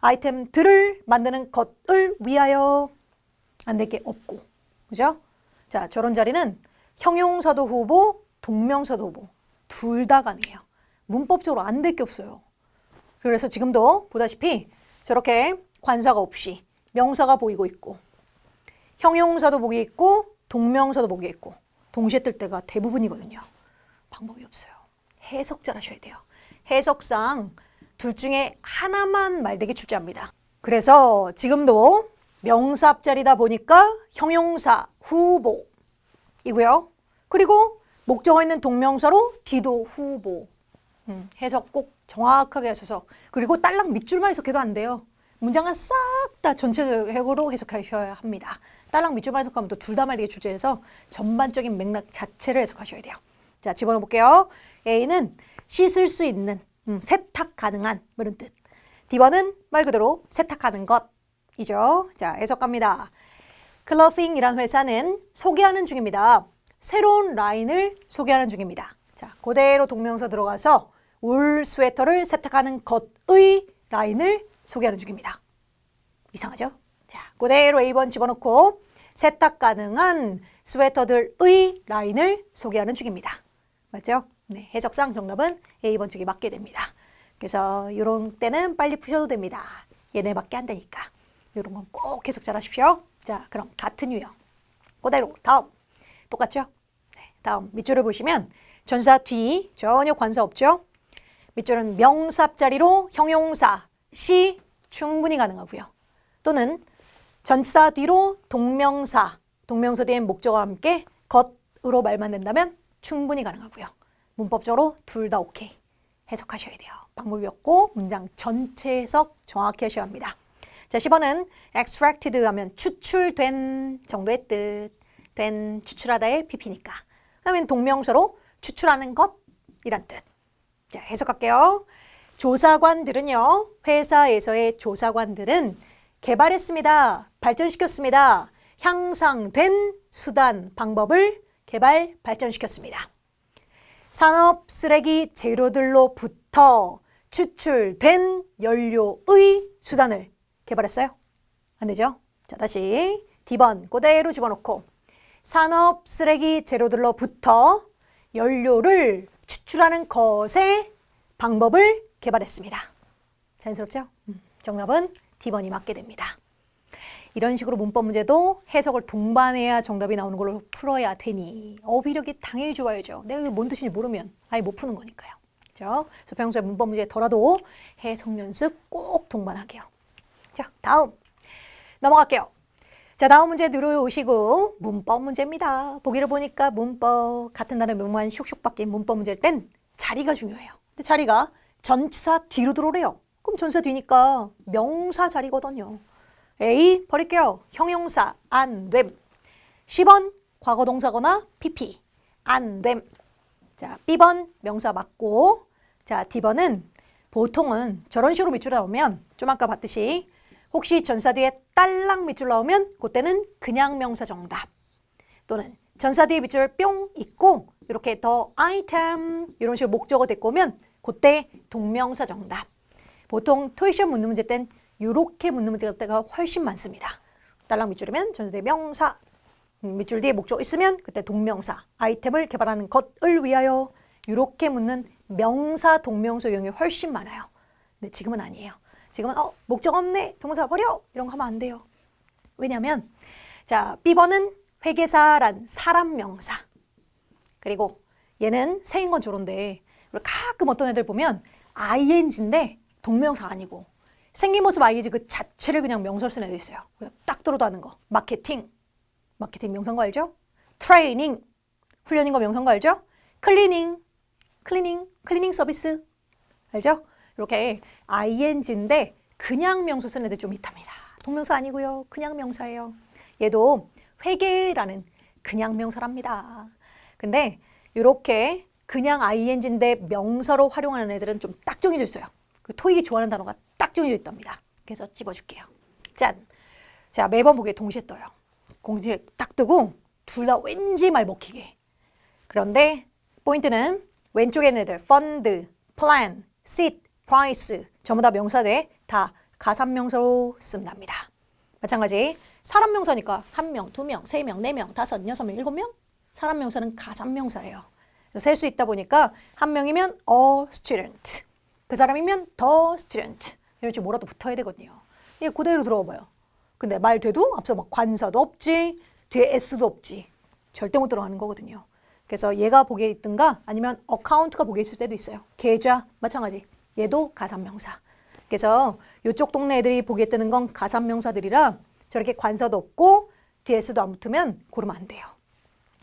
아이템들을 만드는 것을 위하여 안 될 게 없고 그죠? 자, 저런 자리는 형용사도 후보 동명사도 후보 둘 다 가능해요. 문법적으로 안 될 게 없어요. 그래서 지금도 보다시피 저렇게 관사가 없이 명사가 보이고 있고 형용사도 보기 있고 동명사도 보기 있고 동시에 뜰 때가 대부분이거든요. 방법이 없어요. 해석 잘 하셔야 돼요. 해석상 둘 중에 하나만 말되게 출제합니다. 그래서 지금도 명사 앞자리다 보니까 형용사 후보이고요. 그리고 목적어 있는 동명사로 뒤도 후보. 해석 꼭 정확하게 하셔서 그리고 딸랑 밑줄만 해석해도 안 돼요. 문장은 싹 다 전체적으로 해석하셔야 합니다. 딸랑 밑줄만 해석하면 또 둘 다 말되게 출제해서 전반적인 맥락 자체를 해석하셔야 돼요. 자, 집어넣어 볼게요. A는 씻을 수 있는, 세탁 가능한 이런 뜻. D번은 말 그대로 세탁하는 것이죠. 자, 해석 갑니다. 클로싱이란 회사는 소개하는 중입니다. 새로운 라인을 소개하는 중입니다. 자, 그대로 동명사 들어가서 울 스웨터를 세탁하는 것의 라인을 소개하는 중입니다. 이상하죠? 자, 그대로 A번 집어넣고 세탁 가능한 스웨터들의 라인을 소개하는 중입니다. 맞죠? 네, 해석상 정답은 A번 쪽이 맞게 됩니다. 그래서 이런 때는 빨리 푸셔도 됩니다. 얘네밖에 안 되니까. 이런 건 꼭 해석 잘 하십시오. 자, 그럼 같은 유형. 그대로 다음. 똑같죠? 네, 다음 밑줄을 보시면 전사 뒤 전혀 관사 없죠? 밑줄은 명사 앞자리로 형용사, 시 충분히 가능하고요. 또는 전사 뒤로 동명사, 동명사 뒤에 목적어와 함께 것으로 말만 된다면 충분히 가능하고요. 문법적으로 둘 다 오케이. 해석하셔야 돼요. 방법이 없고 문장 전체 해석 정확히 하셔야 합니다. 자, 10번은 extracted 하면 추출된 정도의 뜻. 된, 추출하다의 PP니까. 그 다음에 동명사로 추출하는 것이란 뜻. 자, 해석할게요. 조사관들은요. 회사에서의 조사관들은 개발했습니다. 발전시켰습니다. 향상된 수단, 방법을 발전시켰습니다. 산업 쓰레기 재료들로부터 추출된 연료의 수단을 개발했어요? 안 되죠? 자, 다시 D번 그대로 집어넣고 산업 쓰레기 재료들로부터 연료를 추출하는 것의 방법을 개발했습니다. 자연스럽죠? 정답은 D번이 맞게 됩니다. 이런 식으로 문법 문제도 해석을 동반해야 정답이 나오는 걸로 풀어야 되니 어휘력이 당연히 좋아야죠. 내가 이게 뭔 뜻인지 모르면 아예 못 푸는 거니까요. 그렇죠? 그래서 평소에 문법 문제더라도 해석 연습 꼭 동반하게요. 자, 다음 넘어갈게요. 자, 다음 문제 들어오시고 문법 문제입니다. 보기를 보니까 문법 같은 단어 몇만 슉슉 바뀐 문법 문제일 땐 자리가 중요해요. 근데 자리가 전치사 뒤로 들어오래요. 그럼 전치사 뒤니까 명사 자리거든요. A 버릴게요. 형용사 안 됨. 10번 과거 동사거나 PP 안 됨. 자, B번 명사 맞고 자, D번은 보통은 저런 식으로 밑줄 나오면 좀 아까 봤듯이 혹시 전사 뒤에 딸랑 밑줄 나오면 그때는 그냥 명사 정답 또는 전사 뒤에 밑줄 뿅 있고 이렇게 더 아이템 이런 식으로 목적어 데리고 오면 그때 동명사 정답. 보통 토익 시험 묻는 문제 땐 이렇게 묻는 문제가 훨씬 많습니다. 딸랑 밑줄이면 전사 뒤에 명사 밑줄 뒤에 목적어 있으면 그때 동명사 아이템을 개발하는 것을 위하여 이렇게 묻는 명사 동명사 유형이 훨씬 많아요. 근데 지금은 아니에요. 지금은 목적 없네 동사 버려 이런 거 하면 안 돼요. 왜냐하면 자 B번은 회계사란 사람 명사 그리고 얘는 생긴 건 저런데 가끔 어떤 애들 보면 ing인데 동명사 아니고 생긴 모습 ing 그 자체를 그냥 명사로 쓰는 애들 있어요. 딱 들어도 아는 거 마케팅 명사인 거 알죠? 트레이닝 훈련인 거 명사인 거 알죠? 클리닝 서비스 알죠? 이렇게 ing인데 그냥 명사 쓰는 애들 좀 있답니다. 동명사 아니고요. 그냥 명사예요. 얘도 회계라는 그냥 명사랍니다. 근데 이렇게 그냥 ing인데 명사로 활용하는 애들은 좀 딱 정해져 있어요. 그 토익이 좋아하는 단어가 딱 정해져 있답니다. 그래서 집어줄게요. 짠! 자, 매번 보기에 동시에 떠요. 공지에 딱 뜨고 둘 다 왠지 말 먹히게. 그런데 포인트는 왼쪽에 있는 애들 fund, plan, seat, price 전부 다 명사대 다 가산명사로 쓴답니다. 마찬가지 사람 명사니까 1명, 2명, 3명, 4명, 5, 6명, 7명 사람 명사는 가산명사예요. 셀 수 있다 보니까 한 명이면 a student 그 사람이면 the student 이런 식으로 뭐라도 붙어야 되거든요. 이게 그대로 들어가 봐요. 근데 말 돼도 앞서 막 관사도 없지 뒤에 s도 없지 절대 못 들어가는 거거든요. 그래서 얘가 보기에 있든가 아니면 어카운트가 보기에 있을 때도 있어요. 계좌 마찬가지 얘도 가산명사. 그래서 이쪽 동네 애들이 보기에 뜨는 건 가산명사들이라 저렇게 관사도 없고 뒤에 s도 안 붙으면 고르면 안 돼요.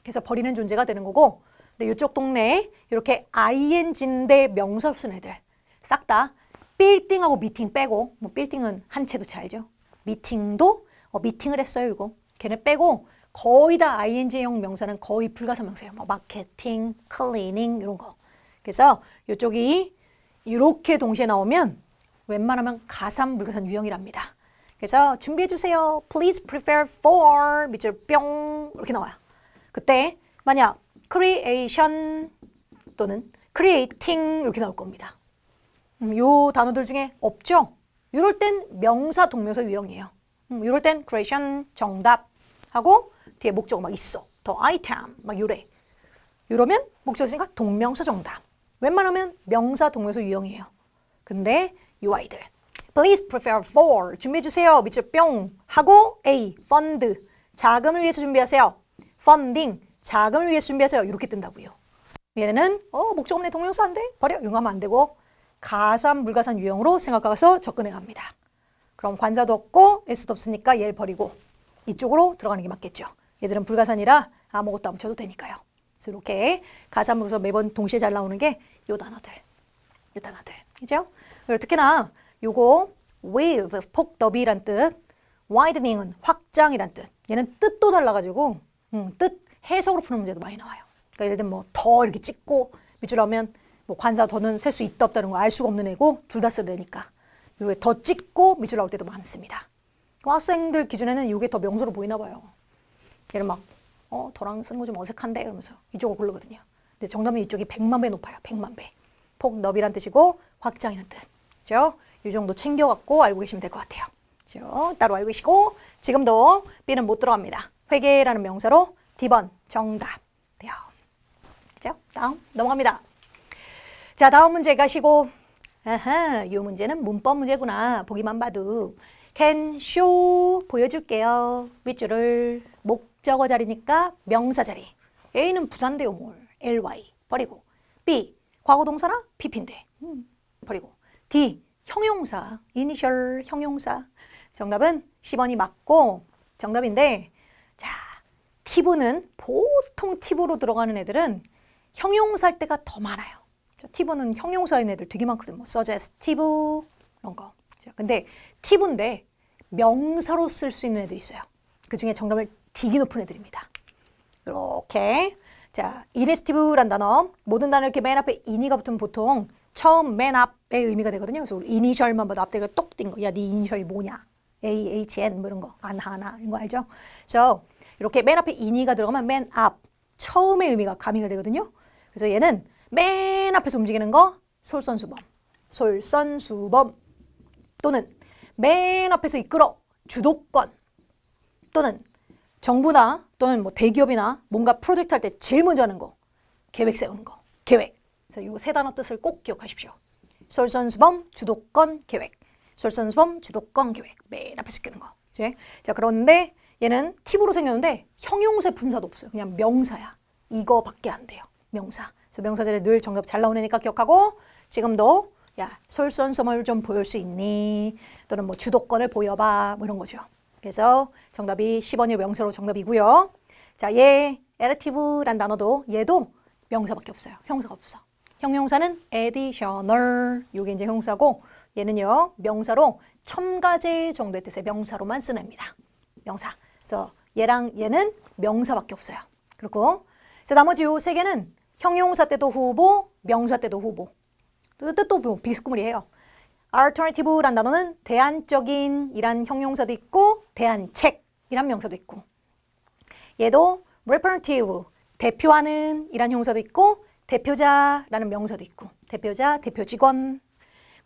그래서 버리는 존재가 되는 거고 근데 이쪽 동네에 이렇게 ing인데 명사로 쓰는 애들 싹 다 빌딩하고 미팅 빼고 뭐 빌딩은 한 채도 치 알죠? 미팅도 미팅을 했어요 이거 걔네 빼고 거의 다 ing형 명사는 거의 불가산명사예요. 뭐 마케팅, 클리닝 이런 거. 그래서 이쪽이 이렇게 동시에 나오면 웬만하면 가산 불가산 유형이랍니다. 그래서 준비해 주세요. Please prepare for 밑줄 뿅 이렇게 나와요. 그때 만약 creation 또는 creating 이렇게 나올 겁니다. 요 단어들 중에 없죠? 이럴 땐 명사 동명사 유형이에요. 이럴 땐 creation 정답 하고 뒤에 목적어 막 있어. 더 item 막 요래. 이러면 목적어 있으니까 동명사 정답. 웬만하면 명사 동명사 유형이에요. 근데 이 아이들 Please prepare for 준비해 주세요. 밑줄 뿅 하고 A fund 자금을 위해서 준비하세요. funding 자금을 위해서 준비하세요. 이렇게 뜬다고요. 얘네는 목적 없네 동명사 안 돼? 버려. 이거 하면 안 되고 가산 불가산 유형으로 생각해서 접근해 갑니다. 그럼 관사도 없고 s도 없으니까 얘를 버리고 이쪽으로 들어가는 게 맞겠죠. 얘들은 불가산이라 아무것도 안 붙여도 되니까요. 그래서 이렇게 가산문서 매번 동시에 잘 나오는 게 요 단어들. 그죠? 그리고 특히나 요거 with 폭더비란 뜻, widening은 확장이란 뜻. 얘는 뜻도 달라가지고 뜻 해석으로 푸는 문제도 많이 나와요. 그러니까 예를 들면 뭐 더 이렇게 찍고 밑줄 나오면 뭐 관사 더는 셀 수 있다 없다는 거 알 수가 없는 애고 둘 다 쓰는 애니까 요게 더 찍고 밑줄 나올 때도 많습니다. 학생들 기준에는 이게 더 명소로 보이나 봐요. 얘는 막 더랑 쓰는 거 좀 어색한데 이러면서 이쪽으로 고르거든요. 근데 정답은 이쪽이 100만 배 높아요. 100만 배. 폭 너비란 뜻이고 확장이란 뜻. 그죠? 이 정도 챙겨갖고 알고 계시면 될 것 같아요. 그죠? 따로 알고 계시고 지금도 B는 못 들어갑니다. 회계라는 명사로 D번 정답 돼요. 그죠? 다음 넘어갑니다. 자, 다음 문제 가시고 아하, 이 문제는 문법 문제구나. 보기만 봐도 can show 보여줄게요. 윗줄을 목적어 자리니까 명사 자리. A는 부사인데요, 뭘. ly 버리고 B 과거 동사나 PP인데 버리고 D 형용사 이니셜 형용사. 정답은 10번이 맞고 정답인데 자 팁은 보통 팁으로 들어가는 애들은 형용사 할 때가 더 많아요. 팁은 형용사인 애들 되게 많거든. 뭐 suggestive 이런 거. 근데 팁인데 명사로 쓸 수 있는 애도 있어요. 그 중에 정답을 되게 높은 애들입니다. 이렇게 자 initiative란 단어 모든 단어 이렇게 맨 앞에 in이가 붙으면 보통 처음 맨 앞의 의미가 되거든요. 그래서 우리 이니셜만 봐도 앞뒤가 똑 뛴 거. 야, 네 이니셜이 뭐냐? A, H, N 뭐 이런 거. 안하나 이런 거 알죠? 그래서 이렇게 맨 앞에 in이가 들어가면 맨 앞 처음의 의미가 가미가 되거든요. 그래서 얘는 맨 앞에서 움직이는 거 솔선수범. 솔선수범 또는 맨 앞에서 이끌어 주도권 또는 정부나 또는 뭐 대기업이나 뭔가 프로젝트 할 때 제일 먼저 하는 거 계획 세우는 거. 계획. 그래서 이 세 단어 뜻을 꼭 기억하십시오. 솔선수범, 주도권, 계획. 솔선수범, 주도권, 계획. 맨 앞에서 끼는 거. 그치? 자, 그런데 얘는 팁으로 생겼는데 형용사 분사도 없어요. 그냥 명사야. 이거밖에 안 돼요. 명사. 그래서 명사 자리에 늘 정답 잘 나오니까 기억하고 지금도 야, 솔선수범을 좀 보일 수 있니? 또는 뭐 주도권을 보여봐. 뭐 이런 거죠. 그래서 정답이 10번이 명사로 정답이고요. 자, 얘 adjective란 단어도 얘도 명사밖에 없어요. 형사가 없어. 형용사는 additional. 요게 이제 형사고 얘는요. 명사로 첨가제 정도의 뜻의 명사로만 쓰는 애입니다. 명사. 그래서 얘랑 얘는 명사밖에 없어요. 그리고 자, 나머지 요 세 개는 형용사 때도 후보, 명사 때도 후보. 뜻도 뭐 비스무리해요. alternative란 단어는 대안적인 이란 형용사도 있고 대안책이란 명사도 있고 얘도 representative 대표하는 이란 형용사도 있고 대표자라는 명사도 있고 대표자, 대표 직원.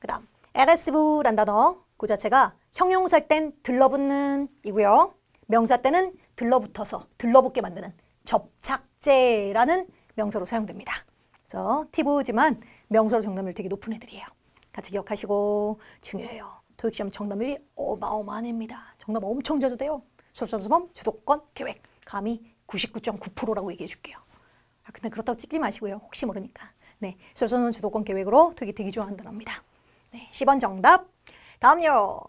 그다음 adhesive란 단어 그 자체가 형용사일 땐 들러붙는 이고요. 명사 때는 들러붙어서 들러붙게 만드는 접착제라는 명사로 사용됩니다. 그래서 티브지만 명사로 정답률 되게 높은 애들이에요. 같이 기억하시고 중요해요. 토익 시험 정답률이 어마어마한 애입니다. 정답 엄청 자주 돼요. 솔선수범, 주도권, 계획. 감히 99.9%라고 얘기해 줄게요. 아, 근데 그렇다고 찍지 마시고요. 혹시 모르니까. 네, 솔선수범, 주도권, 계획으로 토익이 되게 좋아하는 단어입니다. 네, 10번 정답. 다음요.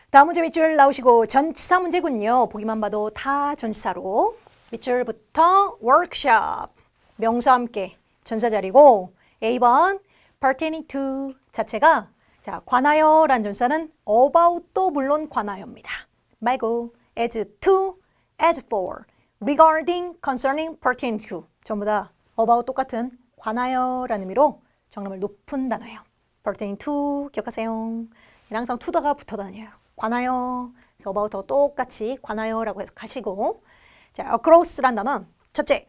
다음 문제 밑줄 나오시고 전치사 문제군요. 보기만 봐도 다 전치사로. 밑줄부터 워크숍. 명사와 함께 전사 자리고 A번 pertaining to 자체가 자 관하여라는 전사는 about도 물론 관하여입니다. 말고 as to, as for, regarding, concerning, pertaining to 전부 다 about 똑같은 관하여라는 의미로 정답을 높은 단어예요. pertaining to 기억하세요. 항상 to가 붙어 다녀요. 관하여, 그래서 about하고 똑같이 관하여라고 해서 가시고 자 across란 단어는 첫째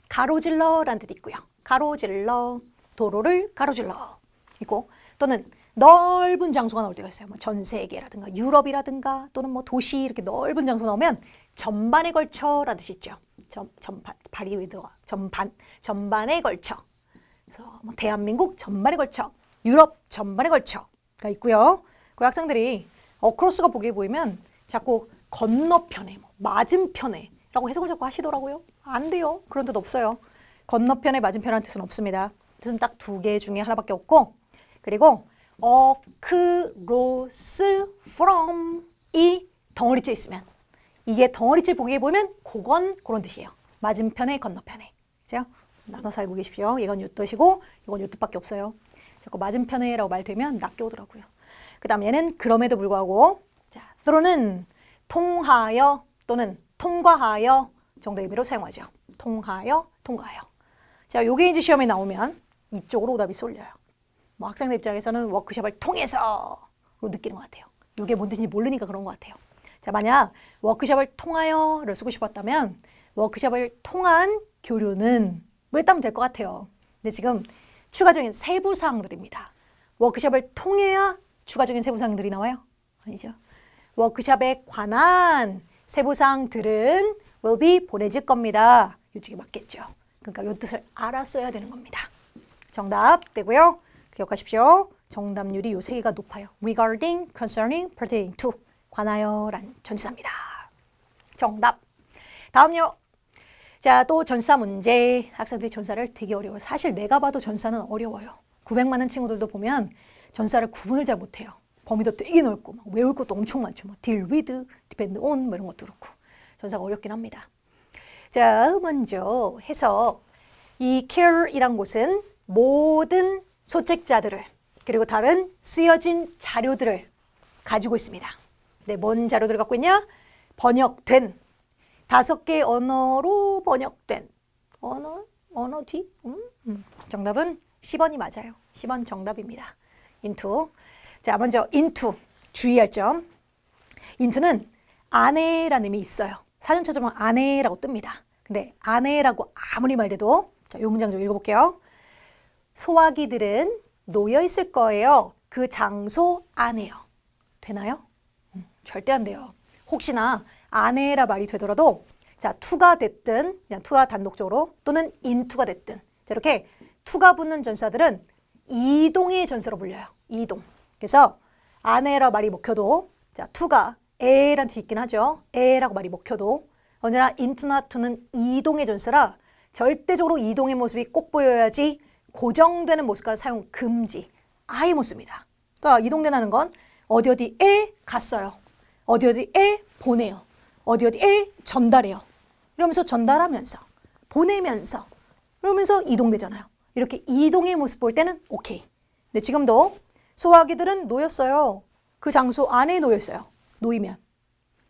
가로질러라는 뜻이 있고요. 가로질러, 도로를 가로질러 있고 또는 넓은 장소가 나올 때가 있어요. 뭐 전 세계라든가 유럽이라든가 또는 뭐 도시 이렇게 넓은 장소 나오면 전반에 걸쳐라는 뜻이 있죠. 발이 왜 들어가? 전반에 걸쳐. 그래서 뭐 대한민국 전반에 걸쳐, 유럽 전반에 걸쳐가 있고요. 그 학생들이 어크로스가 보기에 보이면 자꾸 건너편에, 뭐 맞은편에라고 해석을 자꾸 하시더라고요. 안 돼요. 그런 뜻 없어요. 건너편에 맞은편이라는 뜻은 없습니다. 뜻은 딱 두 개 중에 하나밖에 없고 그리고 across from 이 덩어리째 있으면 이게 덩어리째 보기에 보면 그건 그런 뜻이에요. 맞은편에 건너편에. 그죠? 나눠서 알고 계십시오. 이건 요 뜻이고 이건 요 뜻밖에 없어요. 자꾸 맞은편에 라고 말되면 낚여 오더라고요. 그 다음 얘는 그럼에도 불구하고 자, through는 통하여 또는 통과하여 정도의 의미로 사용하죠. 통하여, 통과하여. 자, 요게 이제 시험에 나오면 이쪽으로 오답이 쏠려요. 뭐 학생들 입장에서는 워크숍을 통해서로 느끼는 것 같아요. 요게 뭔 뜻인지 모르니까 그런 것 같아요. 자, 만약 워크숍을 통하여를 쓰고 싶었다면 워크숍을 통한 교류는 뭐 했다면 될 것 같아요. 근데 지금 추가적인 세부사항들입니다. 워크숍을 통해야 추가적인 세부사항들이 나와요? 아니죠. 워크숍에 관한 세부사항들은 will be 보내질 겁니다. 이쪽이 맞겠죠. 그러니까 이 뜻을 알았어야 되는 겁니다. 정답 되고요. 기억하십시오. 정답률이 요 세 개가 높아요. regarding, concerning, pertaining to 관하여란 전치사입니다. 정답. 다음요. 자, 또 전사 문제. 학생들이 전사를 되게 어려워요. 사실 내가 봐도 전사는 어려워요. 900만 원 친구들도 보면 전사를 구분을 잘 못해요. 범위도 되게 넓고 막 외울 것도 엄청 많죠. 뭐 deal with, depend on 뭐 이런 것도 그렇고 전사가 어렵긴 합니다. 자, 먼저 해서 이 care이란 곳은 모든 소책자들을 그리고 다른 쓰여진 자료들을 가지고 있습니다. 네, 뭔 자료들을 갖고 있냐? 번역된 5개 언어로 번역된 언어 뒤? 정답은 10번이 맞아요. 10번 정답입니다. into. 자, 먼저 into 주의할 점. into는 아내라는 의미 있어요. 사전 찾아보면 아내라고 뜹니다. 근데 아내라고 아무리 말돼도 자, 이 문장 좀 읽어볼게요. 소화기들은 놓여 있을 거예요. 그 장소 안에요. 되나요? 절대 안 돼요. 혹시나 안에라 말이 되더라도 자, to가 됐든 그냥 to가 단독적으로 또는 into가 됐든 자, 이렇게 to가 붙는 전사들은 이동의 전사로 불려요. 이동. 그래서 안에라 말이 먹혀도 자, to가 에란 뜻이 있긴 하죠. 에라고 말이 먹혀도 언제나 into나 to는 이동의 전사라 절대적으로 이동의 모습이 꼭 보여야지 고정되는 모습과는 사용 금지. 아예 못 씁니다. 그러니까 이동된다는 건 어디에 갔어요. 어디에 보내요. 어디에 전달해요. 이러면서 전달하면서 보내면서 이러면서 이동되잖아요. 이렇게 이동의 모습 볼 때는 오케이. 근데 지금도 소화기들은 놓였어요. 그 장소 안에 놓였어요. 놓이면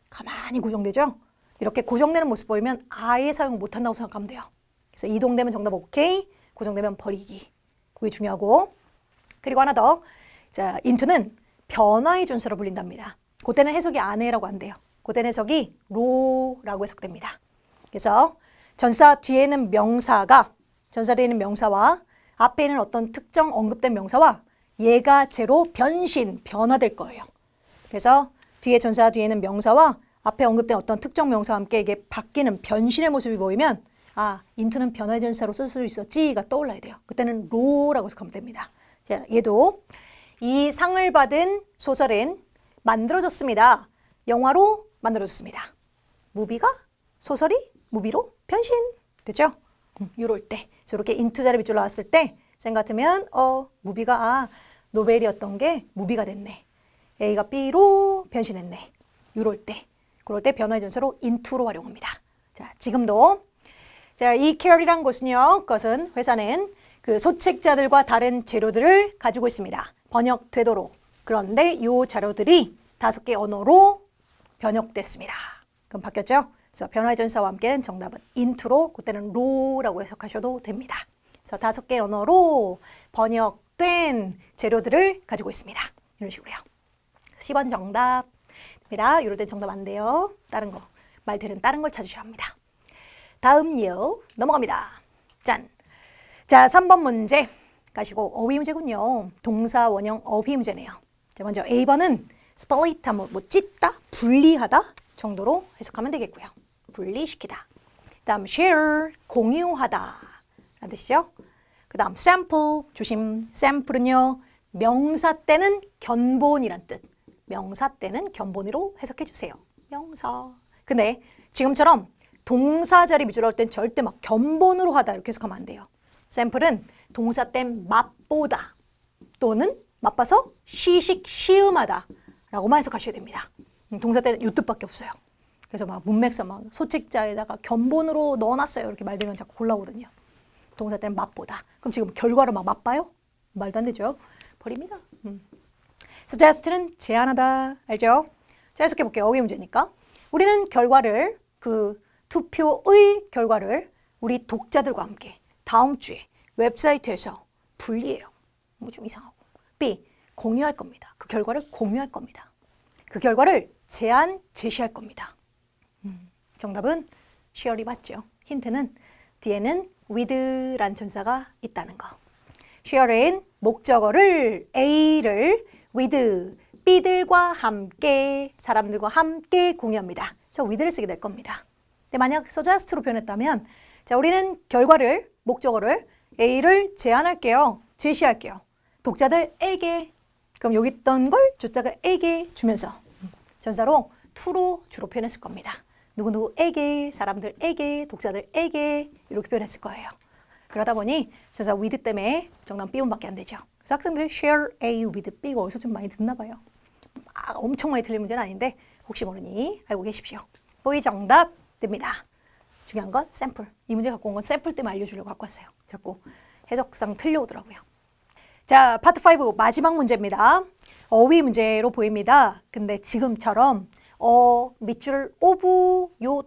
가만히 고정되죠. 이렇게 고정되는 모습 보이면 아예 사용 못한다고 생각하면 돼요. 그래서 이동되면 정답 오케이. 고정되면 버리기. 그게 중요하고. 그리고 하나 더. 자, into는 변화의 전사로 불린답니다. 그때는 해석이 안에라고 안 돼요. 그때는 해석이 로라고 해석됩니다. 그래서 전사 뒤에는 명사가 전사 뒤에는 명사와 앞에 있는 어떤 특정 언급된 명사와 얘가 제로 변화될 거예요. 그래서 뒤에 전사 뒤에는 명사와 앞에 언급된 어떤 특정 명사와 함께 이게 바뀌는 변신의 모습이 보이면 아, into는 변화의 전사로 쓸 수 있었지가 떠올라야 돼요. 그때는 로라고 해석하면 됩니다. 자, 얘도 이 상을 받은 소설은 만들어졌습니다. 영화로 만들어졌습니다. 무비가 소설이 무비로 변신. 됐죠? 이럴 때 저렇게 인투자를 밑줄로 나왔을 때 쌤 같으면 무비가 노벨이었던 게 무비가 됐네. A가 B로 변신했네. 이럴 때 그럴 때 변화의 전사로 into로 활용합니다. 자, 지금도 자, 이 care이란 곳은요. 그것은 회사는 그 소책자들과 다른 재료들을 가지고 있습니다. 번역되도록. 그런데 이 자료들이 5개 언어로 번역됐습니다. 그럼 바뀌었죠? 그래서 변화의 전사와 함께는 정답은 into로 그때는 로라고 해석하셔도 됩니다. 그래서 5개 언어로 번역된 재료들을 가지고 있습니다. 이런 식으로요. 10번 정답입니다. 이럴 땐 정답 안 돼요. 다른 거. 말되는 다른 걸 찾으셔야 합니다. 다음요. 넘어갑니다. 짠. 자, 3번 문제 가시고 어휘 문제군요. 동사, 원형, 어휘 문제네요. 자, 먼저 A번은 split, 뭐 찢다, 분리하다 정도로 해석하면 되겠고요. 분리시키다. 그 다음 share, 공유하다 라는 뜻이죠. 그 다음 sample, 조심. sample은요. 명사 때는 견본이란 뜻. 명사 때는 견본으로 해석해 주세요. 명사. 근데 지금처럼 동사 자리 위주로 할 땐 절대 막 견본으로 하다 이렇게 해석하면 안 돼요. sample은 동사 땐 맛보다 또는 맛봐서 시식 시음하다 라고만 해석하셔야 됩니다. 동사 때는 이 뜻밖에 없어요. 그래서 막 문맥상 막 소책자에다가 견본으로 넣어놨어요. 이렇게 말되면 자꾸 골라오거든요. 동사 때는 맛보다. 그럼 지금 결과를 막 맛봐요? 말도 안 되죠. 버립니다. suggest는 제안하다. 알죠? 자, 해석해 볼게요. 어휘 문제니까. 우리는 결과를 그 투표의 결과를 우리 독자들과 함께 다음 주에 웹사이트에서 분리해요. 뭐 좀 이상하고. B. 공유할 겁니다. 그 결과를 공유할 겁니다. 그 결과를 제시할 겁니다. 정답은 share이 맞죠. 힌트는 뒤에는 with란 전사가 있다는 거. share인 목적어를 A를 with B들과 함께 사람들과 함께 공유합니다. 저 with를 쓰게 될 겁니다. 근데 만약 suggest로 표현했다면 자, 우리는 결과를 목적어를 A를 제안할게요. 제시할게요. 독자들에게 그럼 여기 있던 걸 조자가에게 주면서 전사로 to로 주로 표현했을 겁니다. 누구누구에게, 사람들에게, 독자들에게 이렇게 표현했을 거예요. 그러다 보니 전사 with 때문에 정답 B문밖에 안 되죠. 그래서 학생들이 share A with B가 어디서 좀 많이 듣나 봐요. 엄청 많이 틀린 문제는 아닌데 혹시 모르니 알고 계십시오. 보이 정답 됩니다. 중요한 건 샘플. 이 문제 갖고 온 건 샘플 때문에 알려주려고 갖고 왔어요. 자꾸 해석상 틀려오더라고요. 자, 파트 5 마지막 문제입니다. 어휘 문제로 보입니다. 근데 지금처럼 밑줄 오브 요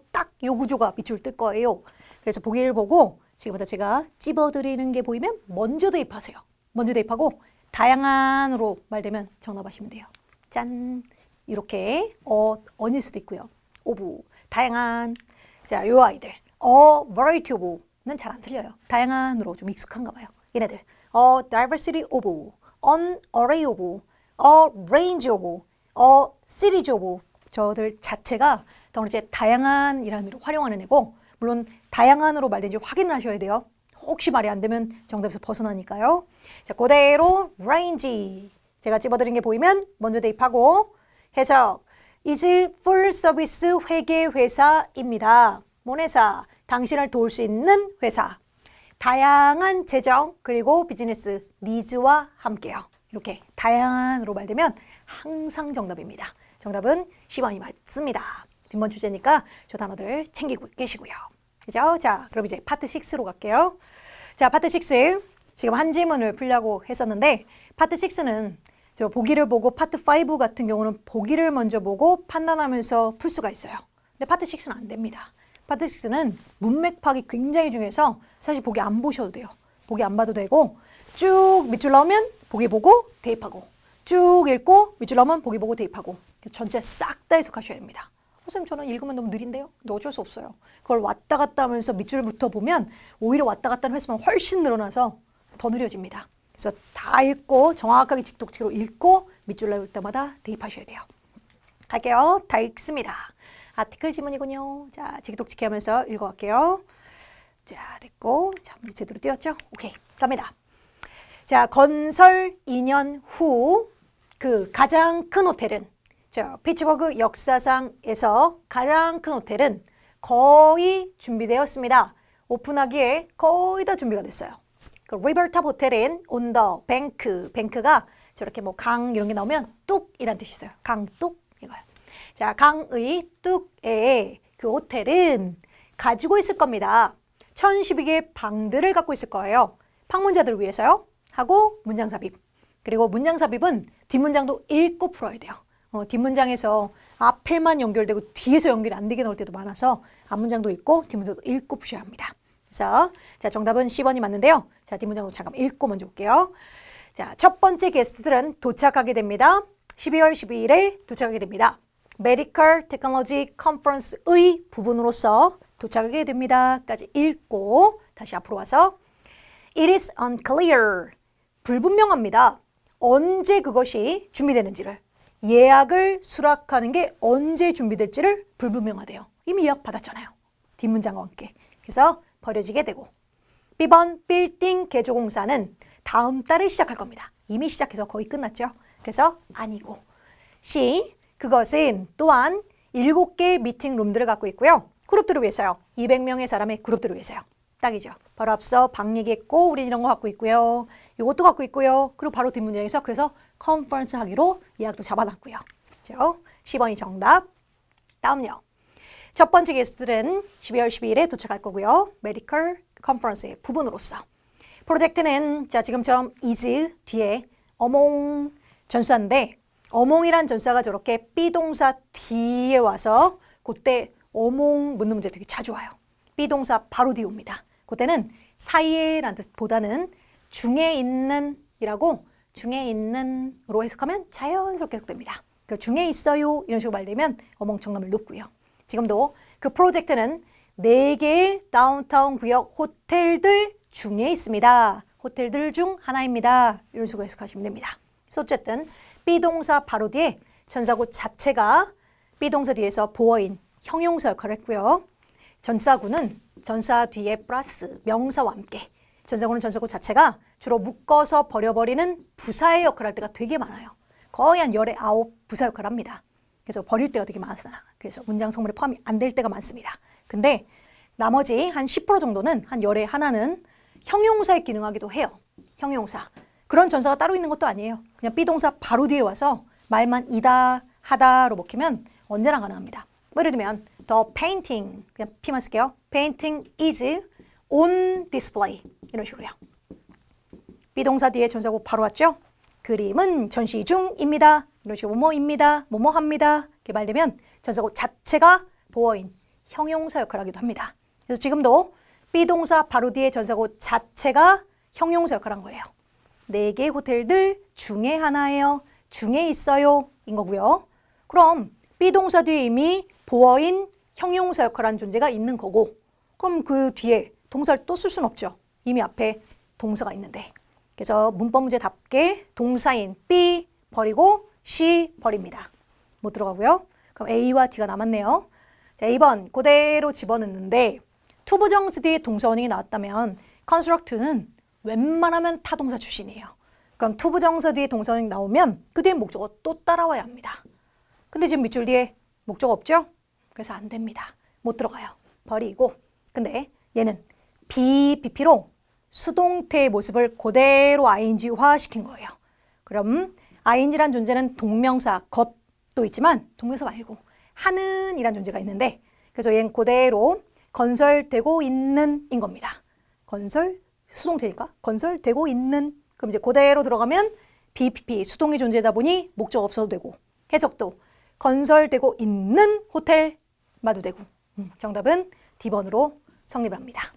구조가 밑줄 뜰 거예요. 그래서 보기를 보고 지금부터 제가 찝어드리는 게 보이면 먼저 대입하세요. 먼저 대입하고 다양한으로 말되면 정답하시면 돼요. 짠! 이렇게 언일 수도 있고요. 오브, 다양한. 자, 요 아이들 variety of는 잘 안 틀려요. 다양한으로 좀 익숙한가 봐요. 얘네들 diversity of, an array of, a range of, a series of 저들 자체가 덩어리째 다양한이라는 의미로 활용하는 애고 물론 다양한으로 말된지 확인을 하셔야 돼요. 혹시 말이 안 되면 정답에서 벗어나니까요. 자, 그대로 range 제가 집어드린 게 보이면 먼저 대입하고 해석 is full service 회계 회사입니다. 뭔 회사? 당신을 도울 수 있는 회사. 다양한 재정 그리고 비즈니스 니즈와 함께요. 이렇게 다양한으로 말되면 항상 정답입니다. 정답은 10번이 맞습니다. 뒷번 주제니까 저 단어들 챙기고 계시고요. 그죠? 자, 그럼 이제 파트 6로 갈게요. 자, 파트 6 지금 한 지문을 풀려고 했었는데 파트 6는 저 보기를 보고 파트 5 같은 경우는 보기를 먼저 보고 판단하면서 풀 수가 있어요. 근데 파트 6는 안 됩니다. 파트 6는 문맥 파악이 굉장히 중요해서 사실 보기 안 보셔도 돼요. 보기 안 봐도 되고 쭉 밑줄 나오면 보기 보고 대입하고 쭉 읽고 밑줄 나오면 보기 보고 대입하고 전체 싹 다 해석하셔야 됩니다. 선생님 저는 읽으면 너무 느린데요? 근데 어쩔 수 없어요. 그걸 왔다 갔다 하면서 밑줄부터 보면 오히려 왔다 갔다 하는 횟수만 훨씬 늘어나서 더 느려집니다. 그래서 다 읽고 정확하게 직독치기로 읽고 밑줄 나올 때마다 대입하셔야 돼요. 갈게요. 다 읽습니다. 아티클 지문이군요. 자, 직독치기 하면서 읽어갈게요. 자, 됐고. 자, 문제 제대로 띄웠죠? 오케이. 갑니다. 자, 건설 2년 후 그 가장 큰 호텔은 자, 피츠버그 역사상에서 가장 큰 호텔은 거의 준비되었습니다. 오픈하기에 거의 다 준비가 됐어요. 그 리버탑 호텔인 온더 뱅크, 뱅크가 저렇게 뭐 강 이런 게 나오면 뚝이란 뜻이 있어요. 강뚝 이거요. 자, 강의 뚝에 그 호텔은 가지고 있을 겁니다. 1012개의 방들을 갖고 있을 거예요. 방문자들을 위해서요. 하고 문장 삽입. 그리고 문장 삽입은 뒷문장도 읽고 풀어야 돼요. 뒷문장에서 앞에만 연결되고 뒤에서 연결이 안 되게 나올 때도 많아서 앞문장도 읽고 뒷문장도 읽고 푸셔야 합니다. 그래서 자, 정답은 10번이 맞는데요. 자, 뒷문장도 잠깐 읽고 먼저 볼게요. 자, 첫 번째 게스트들은 도착하게 됩니다. 12월 12일에 도착하게 됩니다. Medical Technology Conference의 부분으로서 도착하게 됩니다. 까지 읽고 다시 앞으로 와서 It is unclear. 불분명합니다. 언제 그것이 준비되는지를. 예약을 수락하는 게 언제 준비될지를 불분명하대요. 이미 예약 받았잖아요. 뒷문장과 함께. 그래서 버려지게 되고. B번 빌딩 개조 공사는 다음 달에 시작할 겁니다. 이미 시작해서 거의 끝났죠. 그래서 아니고. C 그것은 또한 7개의 미팅룸들을 갖고 있고요. 그룹들을 위해서요. 200명의 사람의 그룹들을 위해서요. 딱이죠. 바로 앞서 방 얘기했고 우리 이런 거 갖고 있고요. 이것도 갖고 있고요. 그리고 바로 뒷문장에서 그래서 컨퍼런스 하기로 예약도 잡아놨고요. 그렇죠? 10번이 정답. 다음요. 첫 번째 게스트들은 12월 12일에 도착할 거고요. 메디컬 컨퍼런스의 부분으로서. 프로젝트는 자 지금처럼 is 뒤에 어몽 전사인데 어몽이란 전사가 저렇게 비동사 뒤에 와서 그때 어몽 묻는 문제 되게 자주 와요. 비동사 바로 뒤에 옵니다. 그때는 사이에라는 뜻보다는 중에 있는 이라고 중에 있는으로 해석하면 자연스럽게 해석됩니다. 그 중에 있어요 이런 식으로 말되면 어몽 정답을 높고요. 지금도 그 프로젝트는 4개의 다운타운 구역 호텔들 중에 있습니다. 호텔들 중 하나입니다. 이런 식으로 해석하시면 됩니다. 그래서 어쨌든 B동사 바로 뒤에 전사구 자체가 B동사 뒤에서 보어인 형용사 역할을 했고요. 전사구는 전사 뒤에 플러스 명사와 함께 전사구는 전사구 자체가 주로 묶어서 버려버리는 부사의 역할을 할 때가 되게 많아요. 거의 한 19 부사 역할을 합니다. 그래서 버릴 때가 되게 많아요. 그래서 문장 성문에 포함이 안 될 때가 많습니다. 근데 나머지 한 10% 정도는 한 열에 하나는 형용사에 기능하기도 해요. 형용사. 그런 전사가 따로 있는 것도 아니에요. 그냥 B동사 바로 뒤에 와서 말만 이다, 하다로 먹히면 언제나 가능합니다. 예를 들면 the painting, 그냥 P만 쓸게요. painting is on display. 이런 식으로요. B동사 뒤에 전사구 바로 왔죠? 그림은 전시 중입니다. 이런 식으로 뭐뭐입니다. 뭐뭐합니다. 이렇게 말되면 전사구 자체가 보어인 형용사 역할을 하기도 합니다. 그래서 지금도 B동사 바로 뒤에 전사구 자체가 형용사 역할을 한 거예요. 4개 호텔들 중에 하나예요. 중에 있어요. 인 거고요. 그럼 B동사 뒤에 이미 보어인 형용사 역할을 한 존재가 있는 거고 그럼 그 뒤에 동사를 또 쓸 수는 없죠. 이미 앞에 동사가 있는데. 그래서 문법 문제답게 동사인 B 버리고 C 버립니다. 못 들어가고요. 그럼 A와 D가 남았네요. 자, 2번 그대로 집어넣는데 투부정사 뒤에 동사 원형이 나왔다면 construct는 웬만하면 타동사 출신이에요. 그럼 투부정사 뒤에 동사 원형이 나오면 그 뒤에 목적어 또 따라와야 합니다. 근데 지금 밑줄 뒤에 목적어 없죠? 그래서 안 됩니다. 못 들어가요. 버리고. 근데 얘는 BPP로 수동태의 모습을 그대로 ing화 시킨 거예요. 그럼 ing란 존재는 동명사 것도 있지만 동명사 말고 하는 이란 존재가 있는데 그래서 얘는 그대로 건설되고 있는 인 겁니다. 건설 수동태니까 건설되고 있는 그럼 이제 그대로 들어가면 BPP 수동이 존재하다 보니 목적 없어도 되고 해석도 건설되고 있는 호텔 마도 되고 정답은 D번으로 성립합니다.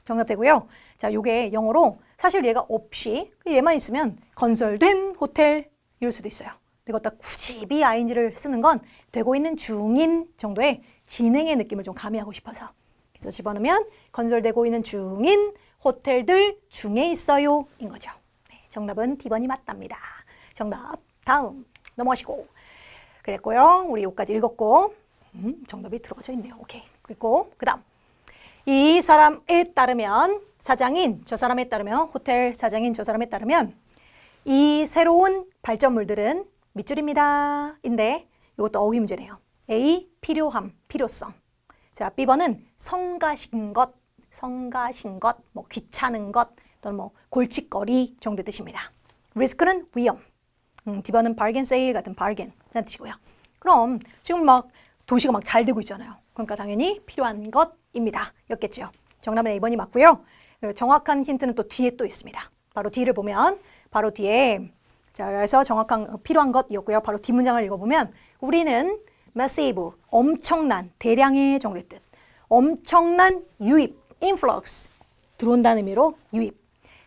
정답 되고요. 자, 요게 영어로 사실 얘가 없이 얘만 있으면 건설된 호텔 이럴 수도 있어요. 근데 갖다 굳이 ing를 쓰는 건 되고 있는 중인 정도의 진행의 느낌을 좀 가미하고 싶어서 그래서 집어넣으면 건설되고 있는 중인 호텔들 중에 있어요 인 거죠. 네, 정답은 D번이 맞답니다. 정답 다음 넘어가시고 그랬고요. 우리 여기까지 읽었고 정답이 들어가져 있네요. 오케이. 그리고 그 다음 이 사람에 따르면 사장인 저 사람에 따르면 호텔 사장인 저 사람에 따르면 이 새로운 발전물들은 밑줄입니다. 인데 이것도 어휘 문제네요. A 필요함, 필요성. 자, B번은 성가신 것, 뭐 귀찮은 것 또는 뭐 골칫거리 정도 뜻입니다. 리스크는 위험. D번은 bargain sale 같은 bargain 라는 뜻이고요. 그럼 지금 막 도시가 막 잘 되고 있잖아요. 그러니까 당연히 필요한 것입니다. 였겠죠. 정답은 A번이 맞고요. 정확한 힌트는 또 뒤에 또 있습니다. 바로 D를 보면 바로 뒤에 자, 그래서 정확한 필요한 것이었고요. 바로 뒷문장을 읽어보면 우리는 massive, 엄청난, 대량의 정도의 뜻. 엄청난 유입, influx, 들어온다는 의미로 유입.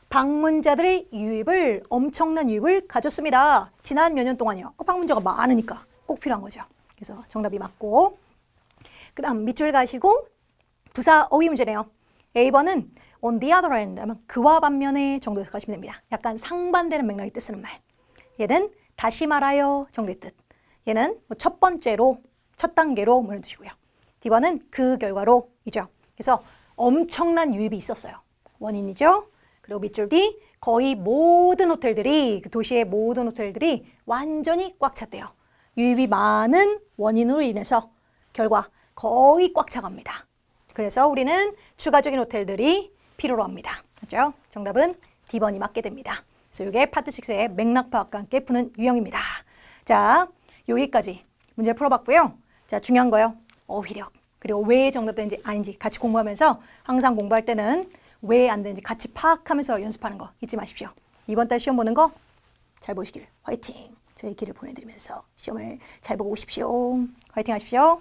방문자들의 유입을, 엄청난 유입을 가졌습니다. 지난 몇 년 동안이요. 방문자가 많으니까 꼭 필요한 거죠. 그래서 정답이 맞고 그 다음 밑줄 가시고 부사 어휘 문제네요. A번은 on the other hand 하면 그와 반면에 정도에서 가시면 됩니다. 약간 상반되는 맥락의 뜻 쓰는 말. 얘는 다시 말하여 정도의 뜻. 얘는 뭐 첫 번째로, 첫 단계로 뭐 이런 뜻이고요. D번은 그 결과로이죠. 그래서 엄청난 유입이 있었어요. 원인이죠. 그리고 밑줄 뒤 거의 모든 호텔들이 그 도시의 모든 호텔들이 완전히 꽉 찼대요. 유입이 많은 원인으로 인해서 결과 거의 꽉 차갑니다. 그래서 우리는 추가적인 호텔들이 필요로 합니다. 그렇죠? 정답은 D번이 맞게 됩니다. 그래서 이게 파트 6의 맥락 파악과 함께 푸는 유형입니다. 자, 여기까지 문제 풀어봤고요. 자, 중요한 거요. 어휘력. 그리고 왜 정답되는지 아닌지 같이 공부하면서 항상 공부할 때는 왜 안 되는지 같이 파악하면서 연습하는 거 잊지 마십시오. 이번 달 시험 보는 거 잘 보시길 화이팅! 저희 길을 보내드리면서 시험을 잘 보고 오십시오. 화이팅 하십시오.